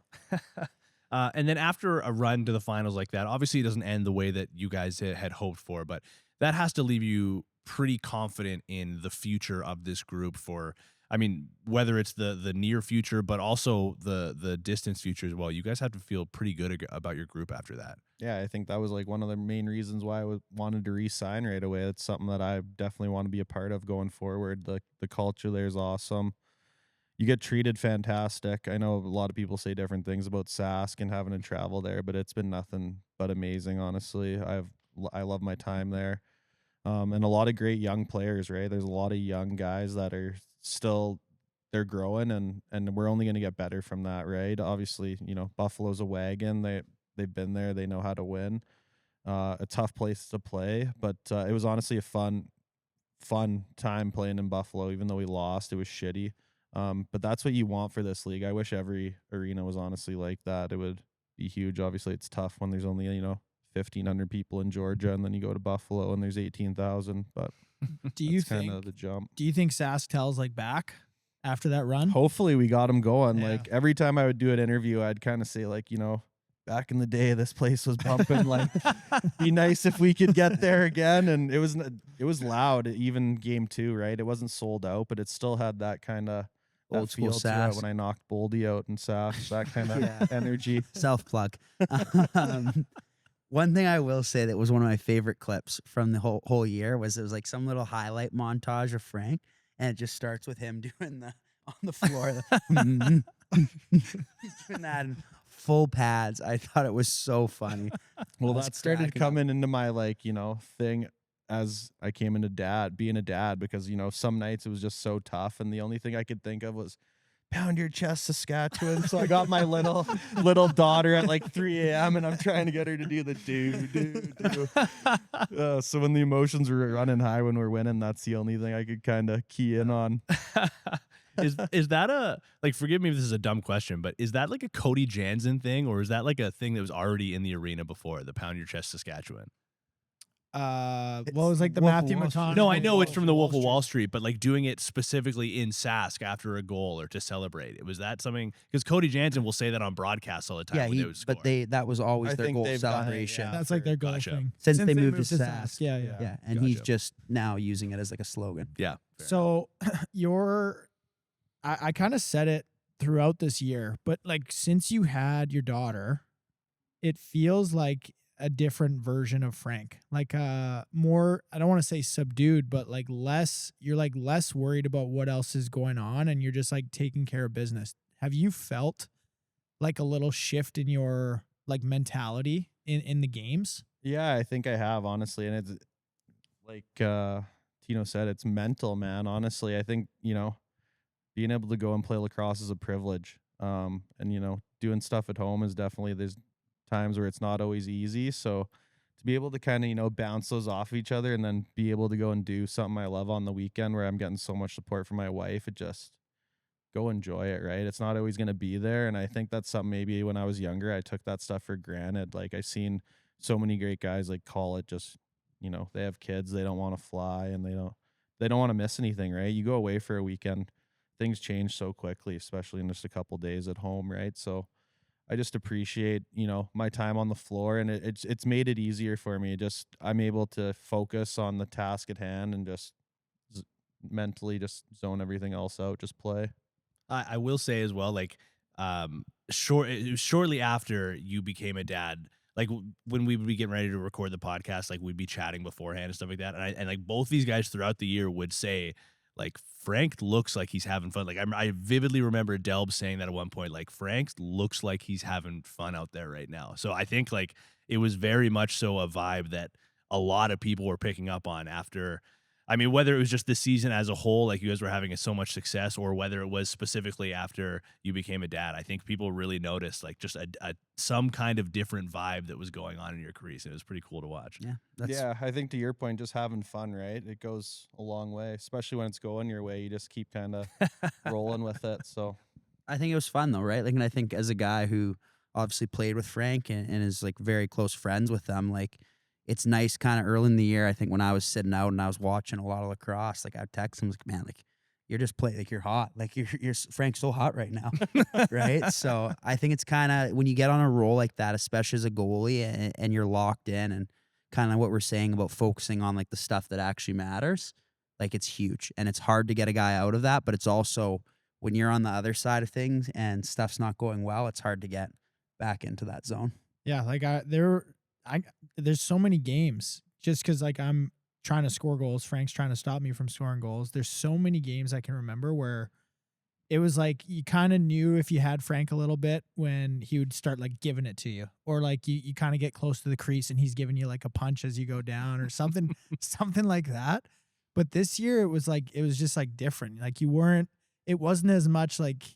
And then after a run to the finals like that, obviously it doesn't end the way that you guys had hoped for, but that has to leave you pretty confident in the future of this group for, I mean, whether it's the near future, but also the distance future as well. You guys have to feel pretty good about your group after that. Yeah, I think that was like one of the main reasons why I wanted to re-sign right away. It's something that I definitely want to be a part of going forward. The culture there is awesome. You get treated fantastic. I know a lot of people say different things about Sask and having to travel there, but it's been nothing but amazing, honestly. I love my time there. And a lot of great young players, right? There's a lot of young guys that are still they're growing and we're only going to get better from that, right? Obviously, Buffalo's a wagon. They've been there, they know how to win. A tough place to play, but it was honestly a fun time playing in Buffalo. Even though we lost, it was shitty. But that's what you want for this league. I wish every arena was honestly like that. It would be huge. Obviously, it's tough when there's only 1,500 people in Georgia, and then you go to Buffalo and there's 18,000. But Do you that's kind think? of the jump. Do you think Sask tells like back after that run? Hopefully, we got him going. Yeah. Like every time I would do an interview, I'd kind of say like, back in the day, this place was bumping. Like, be nice if we could get there again. And it was loud. Even game 2, right? It wasn't sold out, but it still had that kind of Old school feel to it Sask. when I knocked Boldy out and Sask, that kind of energy. Self plug. One thing I will say that was one of my favorite clips from the whole year was it was like some little highlight montage of Frank, and it just starts with him doing the on the floor. He's doing that in full pads. I thought it was so funny. Well, I was that started cracking up. coming into my thing as I came into being a dad, because some nights it was just so tough, and the only thing I could think of was pound your chest, Saskatchewan. So I got my little daughter at like 3 a.m. and I'm trying to get her to do the do. So when the emotions were running high when we're winning, that's the only thing I could kind of key in on. Is that forgive me if this is a dumb question, but is that like a Cody Jansen thing, or is that like a thing that was already in the arena before, the pound your chest Saskatchewan? Well, it was like the Wolf of Matthew Wall Street. Matano. No, I know it's from the Wolf of Wall Street, but like doing it specifically in Sask after a goal or to celebrate. Was that something? Because Cody Jansen will say that on broadcast all the time. Yeah, when they would score. but that was always I their think goal they've done it, celebration. yeah. That's like their goal Gotcha. thing. Since they moved to Sask. Sask. Yeah. Yeah, and he's Gotcha. just now using it as like a slogan. Yeah. So I kind of said it throughout this year, but like since you had your daughter, it feels like a different version of Frank. Like more, I don't want to say subdued, but like you're like less worried about what else is going on, and you're just like taking care of business. Have you felt like a little shift in your like mentality in the games? Yeah, I think I have, honestly. And it's like Tino said, it's mental, man. Honestly, I think, being able to go and play lacrosse is a privilege. And, doing stuff at home is definitely, there's times where it's not always easy. So to be able to kind of, bounce those off each other and then be able to go and do something I love on the weekend where I'm getting so much support from my wife, it just go enjoy it, right? It's not always going to be there. And I think that's something maybe when I was younger, I took that stuff for granted. Like I seen so many great guys like call it just, they have kids, they don't want to fly and they don't want to miss anything, right? You go away for a weekend, things change so quickly, especially in just a couple days at home, right? So I just appreciate, my time on the floor, and it's made it easier for me. Just I'm able to focus on the task at hand and just mentally just zone everything else out, just play. I will say as well, like, shortly after you became a dad, like when we would be getting ready to record the podcast, like we'd be chatting beforehand and stuff like that. And like both these guys throughout the year would say, like, Frank looks like he's having fun. Like I vividly remember Delb saying that at one point, like Frank looks like he's having fun out there right now. So I think like it was very much so a vibe that a lot of people were picking up on after. I mean, whether it was just the season as a whole, like you guys were having so much success, or whether it was specifically after you became a dad, I think people really noticed like just some kind of different vibe that was going on in your careers. And it was pretty cool to watch. Yeah, I think to your point, just having fun, right? It goes a long way, especially when it's going your way. You just keep kind of rolling with it. So I think it was fun though, right? Like, and I think as a guy who obviously played with Frank and is like very close friends with them, like it's nice kind of early in the year. I think when I was sitting out and I was watching a lot of lacrosse, like I'd text him, like, man, like you're just playing, like you're hot, like you're Frank's so hot right now, right? So I think it's kind of when you get on a roll like that, especially as a goalie, and you're locked in, and kind of what we're saying about focusing on like the stuff that actually matters, like it's huge, and it's hard to get a guy out of that, but it's also when you're on the other side of things and stuff's not going well, it's hard to get back into that zone. Yeah, like there's so many games just because like I'm trying to score goals. Frank's trying to stop me from scoring goals. There's so many games I can remember where it was like you kind of knew if you had Frank a little bit when he would start like giving it to you, or like you kind of get close to the crease and he's giving you like a punch as you go down or something, something like that. But this year it was just like different. Like it wasn't as much like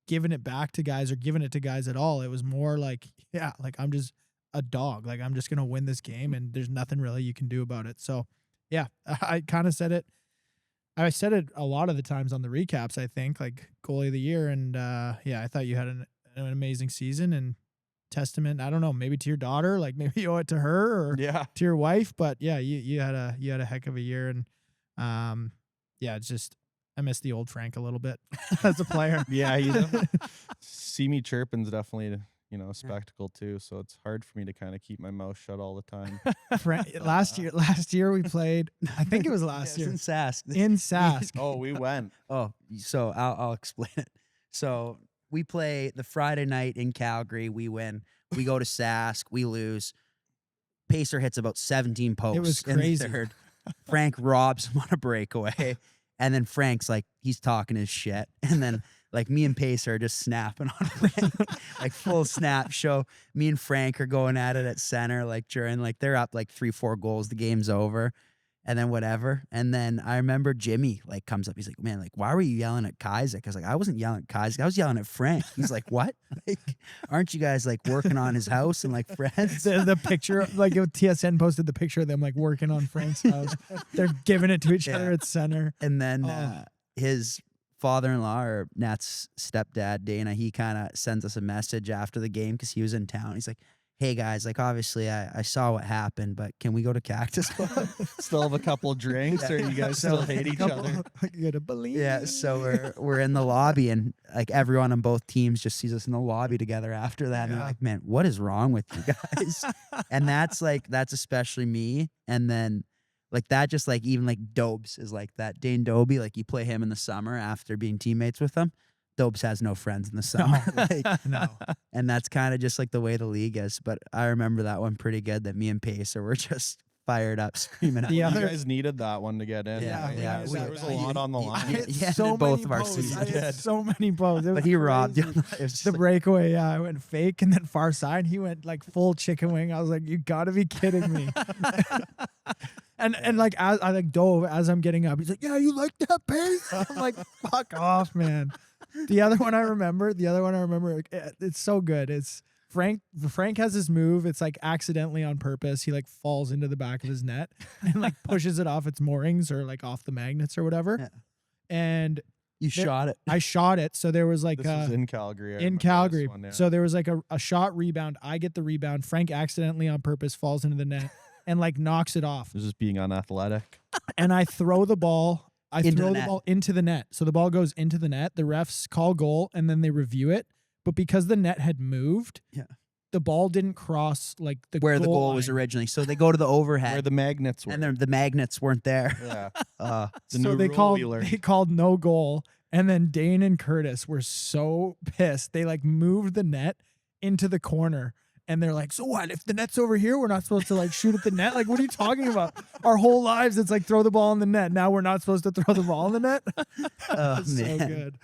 giving it back to guys or giving it to guys at all. It was more like, yeah, like I'm just a dog. Like I'm just going to win this game and there's nothing really you can do about it. So yeah, I kind of said it. I said it a lot of the times on the recaps, I think, like goalie of the year. And yeah, I thought you had an amazing season, and testament, I don't know, maybe to your daughter, like maybe you owe it to her or to your wife, but yeah, you had a heck of a year. And yeah, it's just, I miss the old Frank a little bit as a player. Yeah, see me chirping's definitely a spectacle too. So it's hard for me to kind of keep my mouth shut all the time. Last year we played. I think it was last year in Sask. In Sask. Oh, we went. Oh, so I'll explain it. So we play the Friday night in Calgary. We win. We go to Sask. We lose. Pacer hits about 17 posts. It was in the crazy. third. Frank robs him on a breakaway. And then Frank's like, he's talking his shit. And then like me and Pacer are just snapping on Frank, like full snap show. Me and Frank are going at it at center, like during, like they're up like 3-4 goals. The game's over. And then whatever. And then I remember Jimmy like comes up. He's like, man, like, why were you yelling at Kaiser? I was like, I wasn't yelling at Kaiser. I was yelling at Frank. He's like, what? Like, aren't you guys like working on his house and like friends? The picture, like TSN posted the picture of them like working on Frank's house. They're giving it to each other at center. And then his father-in-law, or Nat's stepdad, Dana, he kind of sends us a message after the game because he was in town. He's like, hey guys, like obviously I saw what happened, but can we go to Cactus Club? Still have a couple drinks, or you guys still hate each other? You gotta believe. Yeah, so we're in the lobby, and like everyone on both teams just sees us in the lobby together after that. And they're like, man, what is wrong with you guys? And that's especially me. And then like that, just like even like Dobes is like that. Dane Dobie, like you play him in the summer after being teammates with him. Dobes has no friends in the summer. No. And that's kind of just like the way the league is. But I remember that one pretty good, that me and Pacer were just fired up, screaming. You guys needed that one to get in. Yeah. There was a lot on the line. So both many of our posts. seasons. I had so many posts. But he robbed you. The breakaway, yeah. I went fake and then far side. He went like full chicken wing. I was like, you gotta be kidding me. And like as I like dove as I'm getting up, he's like, yeah, you like that pace? I'm like, fuck off, man. The other one I remember, it's so good. It's Frank has this move. It's like accidentally on purpose. He like falls into the back of his net and like pushes it off its moorings or like off the magnets or whatever. Yeah. And You shot it. I shot it. So there was like This was in Calgary. I in remember Calgary. this one, yeah. So there was like a shot rebound. I get the rebound. Frank accidentally on purpose falls into the net and like knocks it off. This is being unathletic. And I throw the ball. I Into throw the the net. ball into the net. So the ball goes into the net. The refs call goal and then they review it. But because the net had moved, the ball didn't cross like where the goal was line. originally. So they go to the overhead. Where the magnets were. and the magnets weren't there. Yeah. The So new they rule we learned. called no goal. And then Dane and Curtis were so pissed. They like moved the net into the corner. And they're like, so what? If the net's over here, we're not supposed to like shoot at the net? Like, what are you talking about? Our whole lives, it's like throw the ball in the net. Now we're not supposed to throw the ball in the net? Oh, So man. good.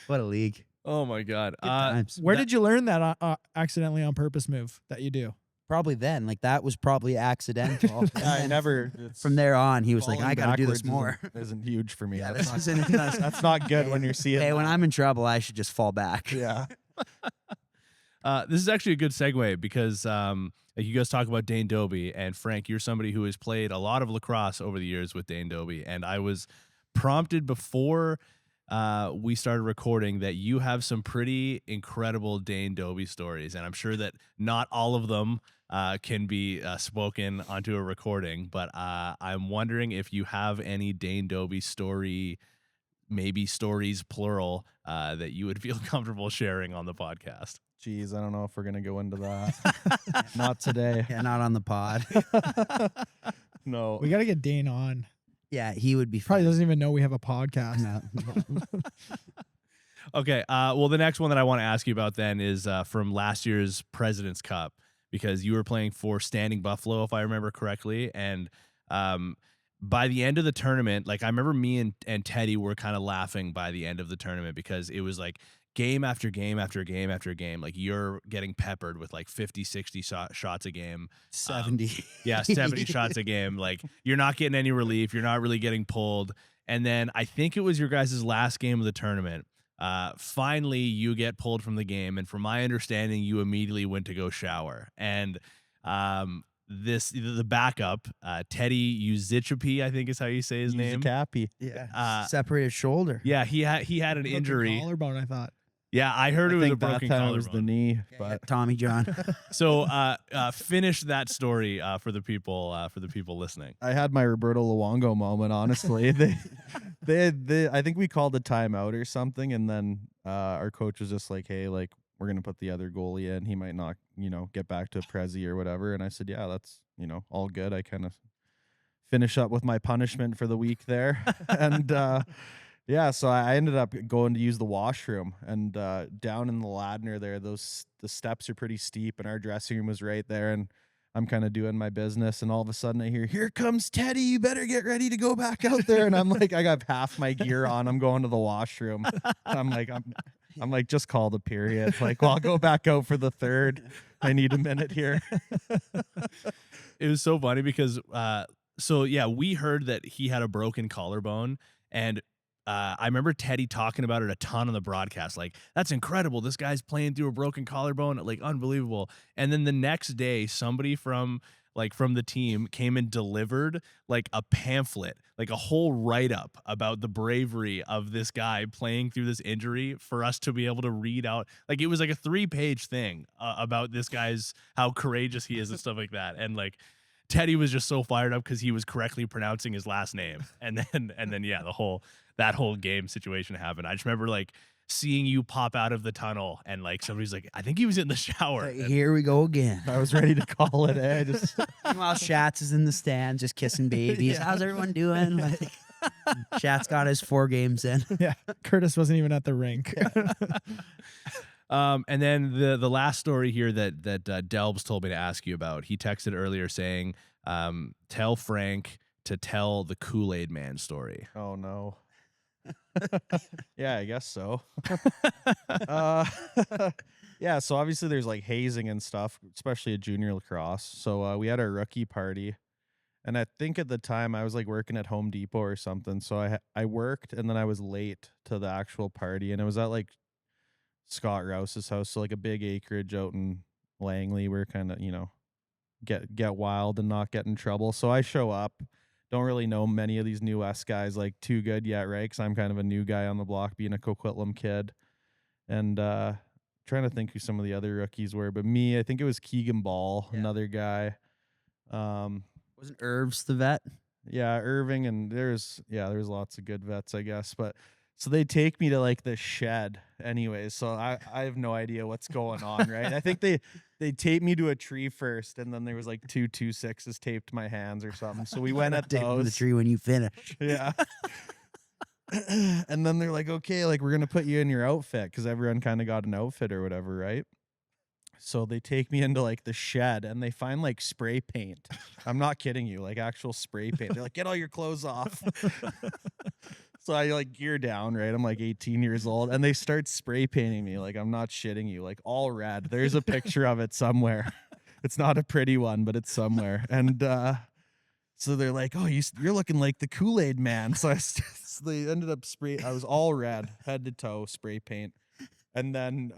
What a league. Oh my God. Good times. Where did you learn that accidentally on purpose move that you do? Probably then. Like that was probably accidental. And I then never. From there on, he was like, falling I got to do this backwards more. Isn't huge for me. Yeah, that's, this not, isn't- that's not good when you're seeing. Hey, when that. I'm in trouble, I should just fall back. Yeah. This is actually a good segue because like you guys talk about Dane Dobie, and Frank, you're somebody who has played a lot of lacrosse over the years with Dane Dobie, and I was prompted before we started recording that you have some pretty incredible Dane Dobie stories, and I'm sure that not all of them can be spoken onto a recording, but I'm wondering if you have any Dane Dobie story, maybe stories plural, that you would feel comfortable sharing on the podcast. Jeez, I don't know if we're gonna go into that. Not today. Yeah, not on the pod. No. We got to get Dane on. Yeah, he would be Probably fun. doesn't even know we have a podcast. No. Okay. Well, the next one that I want to ask you about then is from last year's President's Cup, because you were playing for Standing Buffalo, if I remember correctly. And by the end of the tournament, like I remember me and Teddy were kind of laughing by the end of the tournament because it was like game after game after game after game. Like you're getting peppered with like 50, 60 shots a game. 70. Yeah, 70 shots a game. Like you're not getting any relief. You're not really getting pulled. And then I think it was your guys' last game of the tournament. Finally, you get pulled from the game. And from my understanding, you immediately went to go shower. And the backup, Teddy Uzichapi, I think is how you say his name. Tappy. Yeah. Separated shoulder. Yeah, he had an Broken injury. collarbone, I thought. Yeah, I heard it was a think that broken time it collarbone. was the knee, Yeah, but Tommy John. So finish that story for the people listening. I had my Roberto Luongo moment. Honestly, they I think we called a timeout or something, and then our coach was just like, "Hey, like we're gonna put the other goalie in. He might not, get back to Prezi or whatever." And I said, "Yeah, that's all good." I kind of finish up with my punishment for the week there, and yeah, so I ended up going to use the washroom, and down in the Ladner there, the steps are pretty steep, and our dressing room was right there, and I'm kind of doing my business, and all of a sudden I hear, "Here comes Teddy, you better get ready to go back out there." And I'm like, I got half my gear on, I'm going to the washroom. I'm like, just call the period. Like, well, I'll go back out for the third. I need a minute here. It was so funny because so yeah, we heard that he had a broken collarbone, and I remember Teddy talking about it a ton on the broadcast. Like, that's incredible. This guy's playing through a broken collarbone. Like, unbelievable. And then the next day, somebody from the team came and delivered like a pamphlet, like a whole write-up about the bravery of this guy playing through this injury for us to be able to read out. Like, it was like a 3-page thing about this guy's, how courageous he is and stuff like that. And like, Teddy was just so fired up because he was correctly pronouncing his last name. And then yeah, that whole game situation happened. I just remember like seeing you pop out of the tunnel and like somebody's like, I think he was in the shower. Here we go again. I was ready to call it. I just Meanwhile, Shatz is in the stand just kissing babies. Yeah. How's everyone doing? Like, Shatz got his 4 games in. Yeah. Curtis wasn't even at the rink. And then the last story here that Delbs told me to ask you about. He texted earlier saying, tell Frank to tell the Kool-Aid Man story. Oh no. Yeah, I guess so. Yeah, so obviously there's like hazing and stuff, especially at junior lacrosse. So we had our rookie party, and I think at the time I was like working at Home Depot or something. So I worked, and then I was late to the actual party, and it was at like Scott Rouse's house, so like a big acreage out in Langley. We're kind of get wild and not get in trouble. So I show up. Don't really know many of these new West guys like too good yet, right? Because I'm kind of a new guy on the block, being a Coquitlam kid. And trying to think who some of the other rookies were. But me, I think it was Keegan Ball, Yeah. another guy. Wasn't Irvs the vet? Yeah, Irving, and there's lots of good vets, I guess. But so they take me to like the shed anyways. So I have no idea what's going on, right? I think they taped me to a tree first, and then there was like 2 2-6s taped to my hands or something. So we went at Dig into the those. tree when you finish. Yeah. And then they're like, okay, like we're going to put you in your outfit, because everyone kind of got an outfit or whatever, right? So they take me into like the shed, and they find like spray paint. I'm not kidding you, like actual spray paint. They're like, get all your clothes off. So I like gear down, right? I'm like 18 years old, and they start spray painting me. Like, I'm not shitting you, like all red. There's a picture of it somewhere. It's not a pretty one, but it's somewhere. And so they're like, oh, you're looking like the Kool-Aid Man. So they ended up I was all red, head to toe, spray paint. and then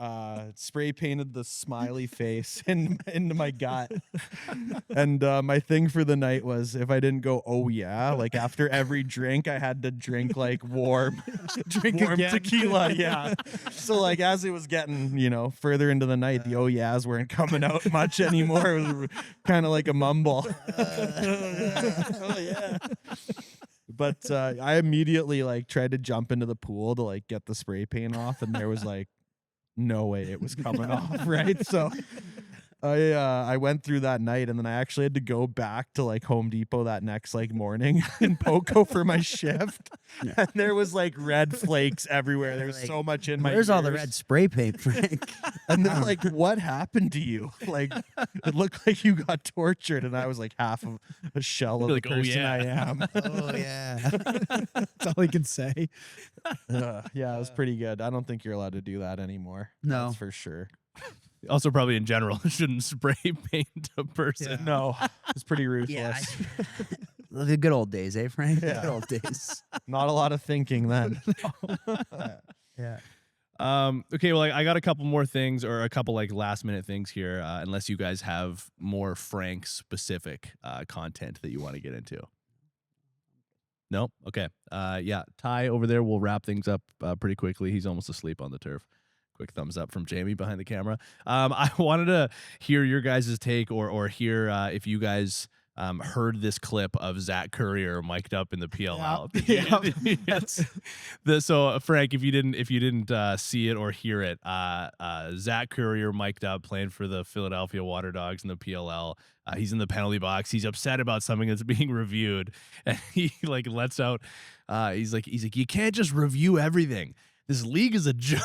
spray painted the smiley face into my gut. And my thing for the night was if I didn't go, oh yeah, like after every drink, I had to drink like warm again. tequila. Yeah. So like as it was getting, further into the night, the oh yeahs weren't coming out much anymore. It was kind of like a mumble. Oh yeah. But I immediately like tried to jump into the pool to like get the spray paint off, and there was like no way it was coming off, right? So I went through that night, and then I actually had to go back to like Home Depot that next like morning in Poco for my shift. Yeah. And there was like red flakes everywhere. There was Like, so much in my Where's all the ears. red spray paint, Frank? And they're like, what happened to you? Like, it looked like you got tortured. And I was like half of a shell of You're the like, "Oh, person yeah." I am. Oh yeah. That's all he can say. Yeah, it was pretty good. I don't think you're allowed to do that anymore. No. That's for sure. Also, probably in general, shouldn't spray paint a person. Yeah. No, it's pretty ruthless. Yeah. The good old days, eh, Frank? Yeah. The good old days. Not a lot of thinking then. Yeah. Okay, well, I got a couple more things, or a couple like last minute things here, unless you guys have more Frank specific content that you want to get into. No? Okay. Yeah, Ty over there will wrap things up pretty quickly. He's almost asleep on the turf. Quick thumbs up from Jamie behind the camera. I wanted to hear your guys' take, or hear if you guys heard this clip of Zach Currier mic'd up in the PLL. So Frank, if you didn't see it or hear it, Zach Currier mic'd up playing for the Philadelphia Water Dogs in the PLL. He's in the penalty box. He's upset about something that's being reviewed, and he like lets out. He's like, you can't just review everything. This league is a joke.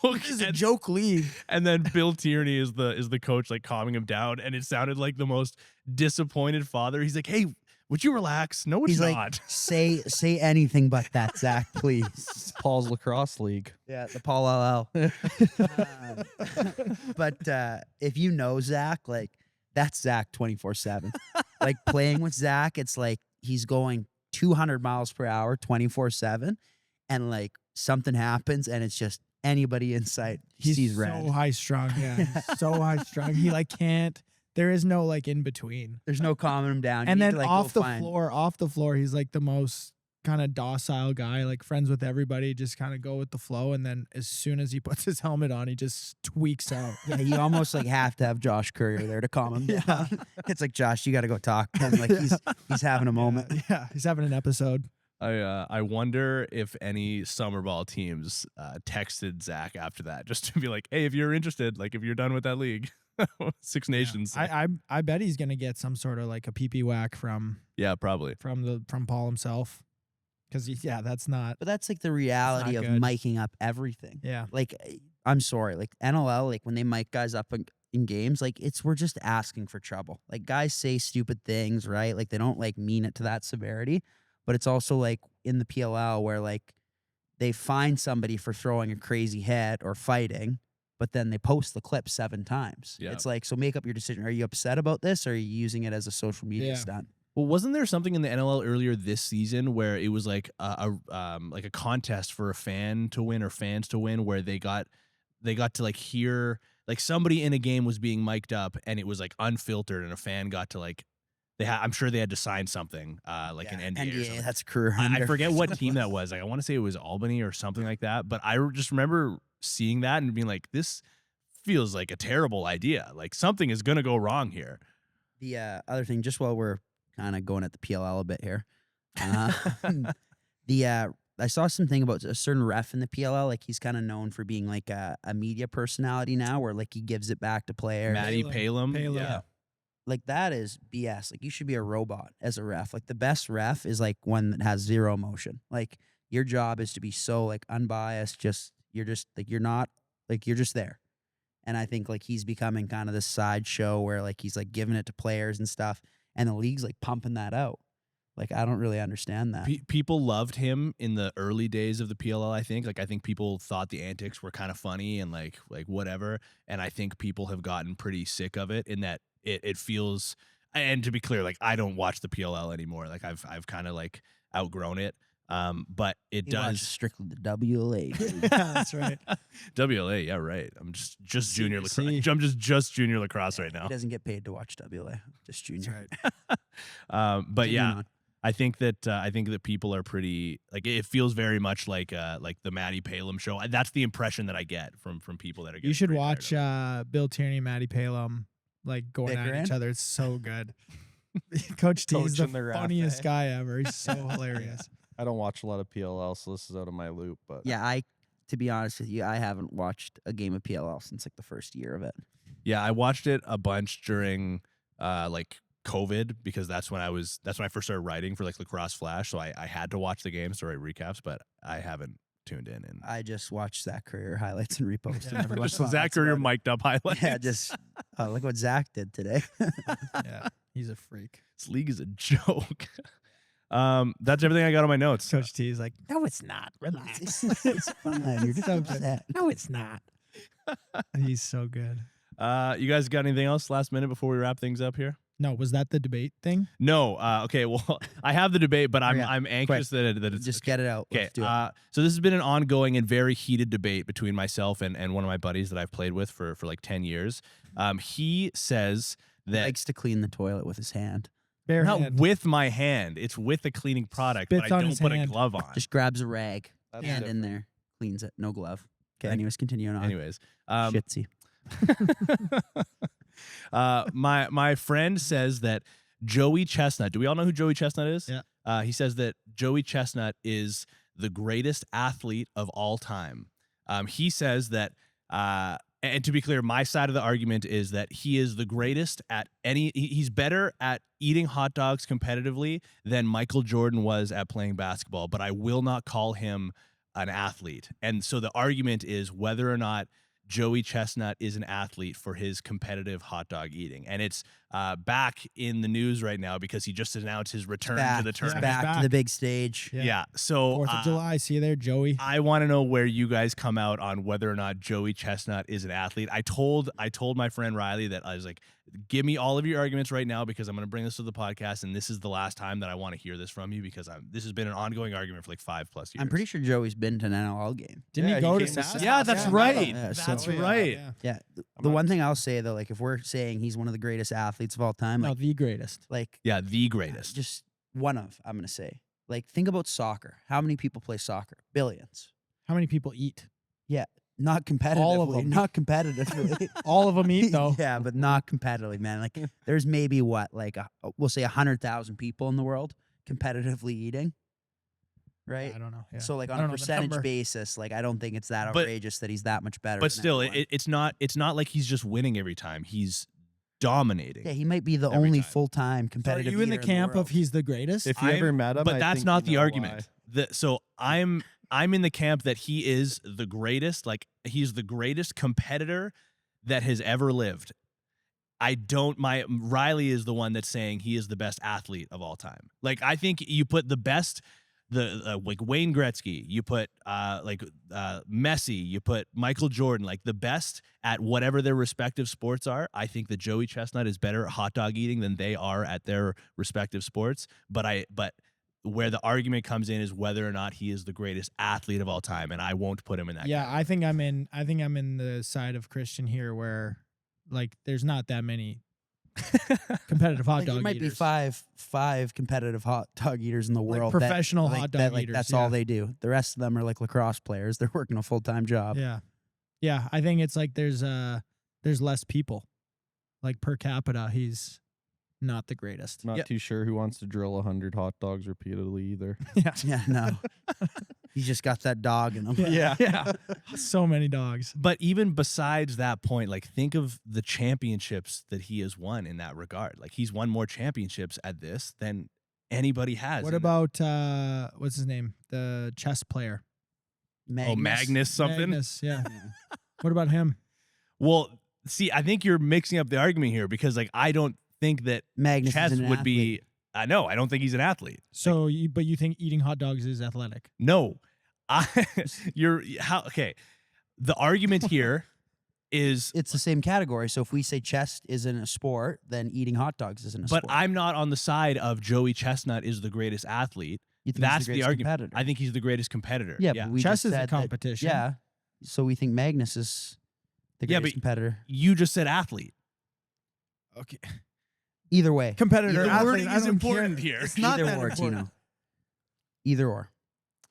This is a joke league. And then Bill Tierney is the coach, like calming him down, and it sounded like the most disappointed father. He's like, "Hey, would you relax?" No, it's He's not. like, say anything but that, Zach, please. Paul's Lacrosse League. Yeah, the Paul LL. But if you know Zach, like that's Zach 24/7. Like playing with Zach, it's like he's going 200 miles per hour 24/7, and like something happens, and it's just anybody in sight sees red. So high strung. Yeah. He's so high strung. He like can't. There is no like in between. There's no calming him down. You And need then to, like, off go the find- floor, he's like the most kind of docile guy, like friends with everybody, just kind of go with the flow. And then as soon as he puts his helmet on, he just tweaks out. Yeah, you almost like have to have Josh Courier there to calm him down. It's like, Josh, you got to go talk to him. Like he's having a moment. Yeah, he's having an episode. I wonder if any summer ball teams texted Zach after that just to be like, "Hey, if you're interested, like if you're done with that league, Six Nations." I bet he's gonna get some sort of like a pee whack from Probably. from Paul himself, because that's not. But that's like the reality of good. miking up everything. Yeah. Like, I'm sorry, like NLL, like when they mic guys up in games, like we're just asking for trouble. Like guys say stupid things, right? Like they don't like mean it to that severity. But it's also like in the PLL where like they find somebody for throwing a crazy hit or fighting, but then they post the clip 7 times. Yeah. It's like, so make up your decision. Are you upset about this, or are you using it as a social media Yeah. stunt? Well, wasn't there something in the NLL earlier this season where it was like a contest for a fan to win or fans to win, where they got to like hear like somebody in a game was being mic'd up, and it was like unfiltered, and a fan got to like. I'm sure they had to sign something like an NDA. Or something. That's a career I ender. forget what team that was. Like I want to say it was Albany or something like that. But I just remember seeing that and being like, "This feels like a terrible idea. Like something is gonna go wrong here." The other thing, just while we're kind of going at the PLL a bit here, I saw something about a certain ref in the PLL. Like he's kind of known for being like a media personality now, where like he gives it back to players. Matty Palem. Yeah. Like that is BS. Like you should be a robot as a ref. Like the best ref is like one that has zero emotion. Like your job is to be so like unbiased. You're just there. And I think like he's becoming kind of this sideshow where like he's like giving it to players and stuff, and the league's like pumping that out. Like I don't really understand that. People loved him in the early days of the PLL. I think people thought the antics were kind of funny and like whatever. And I think people have gotten pretty sick of it in that it feels. And to be clear, like I don't watch the PLL anymore. Like I've kind of like outgrown it. But it He watches does. strictly the WLA. Yeah, that's right. WLA, yeah, right. I'm just junior lacrosse. See. I'm just junior lacrosse right He now. doesn't get paid to watch WLA, just junior. But Continue yeah, on. I think that people are pretty like it feels very much like the Matty Palem show. That's the impression that I get from people that are. You should pretty watch tired of Bill Tierney, Matty Palem, like going at Bickering? each other. It's so good. Coach T is the Coaching the funniest ref, eh? guy ever. He's so hilarious. I don't watch a lot of PLL, so this is out of my loop. But Yeah, to be honest with you, I haven't watched a game of PLL since like the first year of it. Yeah, I watched it a bunch during like COVID because that's when I first started writing for like Lacrosse Flash, so I had to watch the games to write recaps, but I haven't tuned in. And I just watched Zach Career highlights and repost. Yeah. and just Zach Career mic'd up highlights. Yeah, just look what Zach did today. Yeah, he's a freak. This league is a joke. That's everything I got on my notes. Coach T is like, no, it's not. Relax. It's fine. You're just So good. upset. No, it's not. He's so good. You guys got anything else last minute before we wrap things up here? No, was that the debate thing? No. Okay. Well, I have the debate, but Okay, I'm anxious that it's Just get it out. okay. Let's do it. So this has been an ongoing and very heated debate between myself and one of my buddies that I've played with for like 10 years. He says that Likes to clean the toilet with his hand. Bare not hand. with my hand. It's with a cleaning product, Spits but I on don't his put a hand. glove on. Just grabs a rag, that's hand in different. there, cleans it, no glove. Okay, Thank- anyways, continuing on. Anyways, Shitsy. my friend says that Joey Chestnut. Do we all know who Joey Chestnut is? Yeah. He says that Joey Chestnut is the greatest athlete of all time. He says that, and to be clear, my side of the argument is that he is the greatest at he's better at eating hot dogs competitively than Michael Jordan was at playing basketball, but I will not call him an athlete. And so the argument is whether or not Joey Chestnut is an athlete for his competitive hot dog eating. And it's back in the news right now because he just announced his return to the He's tournament. back Back. to the big stage. Yeah. So 4th of July. See you there, Joey. I want to know where you guys come out on whether or not Joey Chestnut is an athlete. I told my friend Riley that I was like, give me all of your arguments right now because I'm going to bring this to the podcast, and this is the last time that I want to hear this from you because this has been an ongoing argument for like 5+ years. I'm pretty sure Joey's been to an NLL game. Didn't Yeah, he go he to came to Sask? Sask. Yeah, that's Yeah. right. Yeah, That's so- right. Yeah. Yeah. The one thing I'll say though, like if we're saying he's one of the greatest athletes of all time, No, like, the greatest. Yeah, the greatest. just one of, I'm gonna say. Like think about soccer. How many people play soccer? Billions. How many people eat? Not competitively. All of them. Not competitively. All of them eat though. Yeah, but not competitively, man. Like there's maybe what, like we'll say 100,000 people in the world competitively eating, right? I don't know. Yeah. So like I on a don't know the percentage number. basis, like I don't think it's that But- outrageous that he's that much better. But than still, anyone. it's not like he's just winning every time. He's dominating. yeah, he might be the every only time. full-time So are competitive. you in the eater camp world. of he's the greatest? If you ever met him, But I that's think not you the know argument. why. So I'm in the camp that he is the greatest. Like he's the greatest competitor that has ever lived. Riley is the one that's saying he is the best athlete of all time. Like I think you put the best, like Wayne Gretzky, you put Messi, you put Michael Jordan, like the best at whatever their respective sports are. I think that Joey Chestnut is better at hot dog eating than they are at their respective sports. But where the argument comes in is whether or not he is the greatest athlete of all time, and I won't put him in that. yeah, category. I think I'm in the side of Christian here where like there's not that many competitive hot Like, dog there might eaters. be five competitive hot dog eaters in the Like world. professional that, hot dog eaters. That's yeah. all they do. The rest of them are like lacrosse players. They're working a full-time job. Yeah. Yeah, I think it's like there's less people. Like per capita, he's not the greatest. Not Yeah. too sure who wants to drill 100 hot dogs repeatedly either. Yeah, no. He's just got that dog in him. Yeah. Yeah. So many dogs. But even besides that point, like think of the championships that he has won in that regard. Like he's won more championships at this than anybody has. What in about what's his name? The chess player. Magnus something? Magnus, yeah. What about him? Well, see, I think you're mixing up the argument here because like I don't think that Magnus chess is an would athlete. be. I know. I don't think he's an athlete. So, but you think eating hot dogs is athletic? No, okay. The argument here is, It's the same category. So if we say chess isn't a sport, then eating hot dogs isn't a but sport. I'm not on the side of Joey Chestnut is the greatest athlete. You think he's That's the the greatest argument. competitor? I think he's the greatest competitor. Yeah, yeah. but we Chess just is a said that- competition. yeah, so we think Magnus is the Yeah, greatest but- competitor. You just said athlete. Okay. Either way, Competitor. Either The athlete, wording I is don't important care. here. It's not either that or, important. Tino. Either or.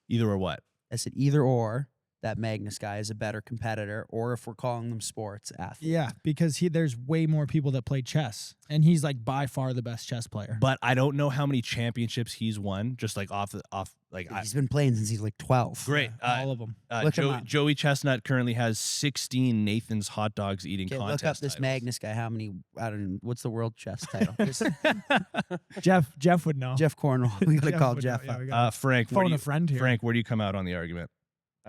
Either or what? I said either or. That Magnus guy is a better competitor, or if we're calling them sports, athlete. Yeah, because there's way more people that play chess, and he's like by far the best chess player. But I don't know how many championships he's won. Just like He's been playing since he's like 12. great. All of them. Look him up. Joey Chestnut currently has 16 Nathan's hot dogs eating Okay, contest look up this titles. Magnus guy. How many? I don't know. What's the world chess title? Just Jeff would know. Jeff Cornwall. We gotta call would know. Jeff. Yeah, up. we gotta Frank, where phone do a you, friend here. Frank, where do you come out on the argument?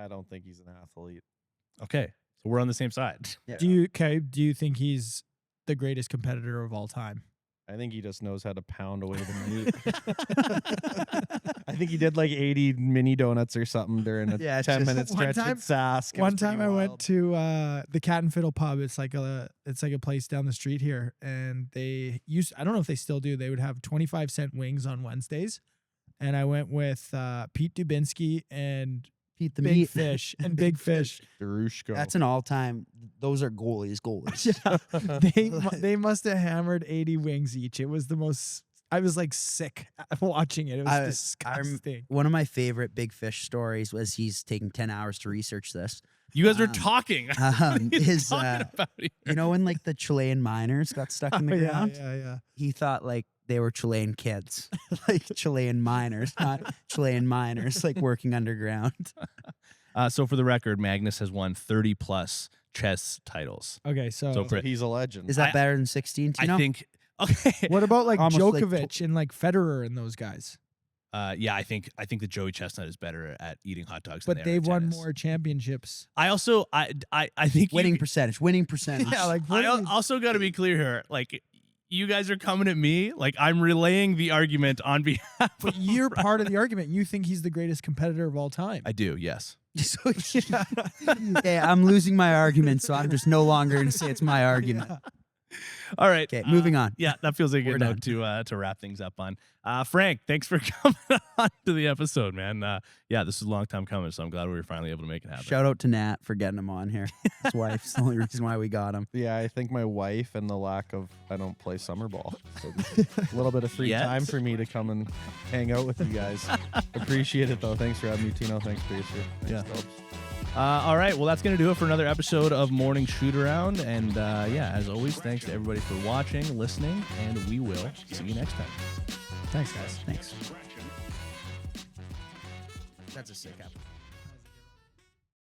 I don't think he's an athlete. Okay, so we're on the same side. Yeah. Do you think he's the greatest competitor of all time? I think he just knows how to pound away the meat. I think he did like 80 mini donuts or something during a Yeah, it's 10-minute just- One stretch time- at Sask. It One was pretty time I went wild. to the Cat and Fiddle pub. It's like a place down the street here, and I don't know if they still do. They would have 25-cent wings on Wednesdays, and I went with Pete Dubinsky and Pete the Big Meat. Fish and Big Fish. Darushko. That's an all-time. Those are goalies. They must have hammered 80 wings each. It was the most. I was like sick watching it. It was disgusting. One of my favorite Big Fish stories was he's taking 10 hours to research this. You guys are Um, talking. What are you His, talking about here? you know, when like the Chilean miners got stuck in the yeah, ground, yeah. he thought like they were Chilean kids, like Chilean miners, not Chilean miners, like working underground. So for the record, Magnus has won 30 plus chess titles. Okay, so, So for- He's a legend. Is that I- better than 16? I think. Okay. what about like Almost like Djokovic and like Federer and those guys? Yeah, I think that Joey Chestnut is better at eating hot dogs. But than they are they've at won tennis. more championships. I also I think winning you, percentage. Yeah, like I also got to be clear here. Like you guys are coming at me like I'm relaying the argument on behalf. But of you're Brian. part of the argument. You think he's the greatest competitor of all time. I do. Yes. So, okay, I'm losing my argument, so I'm just no longer going to say it's my argument. All right. Okay, moving on. Yeah, that feels like a We're good note to wrap things up on. Frank, thanks for coming on to the episode, man. Yeah, this is a long time coming, so I'm glad we were finally able to make it happen. Shout out to Nat for getting him on here. His wife's the only reason why we got him. Yeah, I think my wife and the lack of I don't play summer ball. So a little bit of free Yes. time for me to come and hang out with you guys. Appreciate it though. Thanks for having me, Tino. Thanks, Tracer. Thanks, Yeah. Dubs. All right, well, that's going to do it for another episode of Morning Shootaround. And yeah, as always, thanks to everybody for watching, listening, and we will see you next time. Thanks, guys. Thanks. That's a sick episode.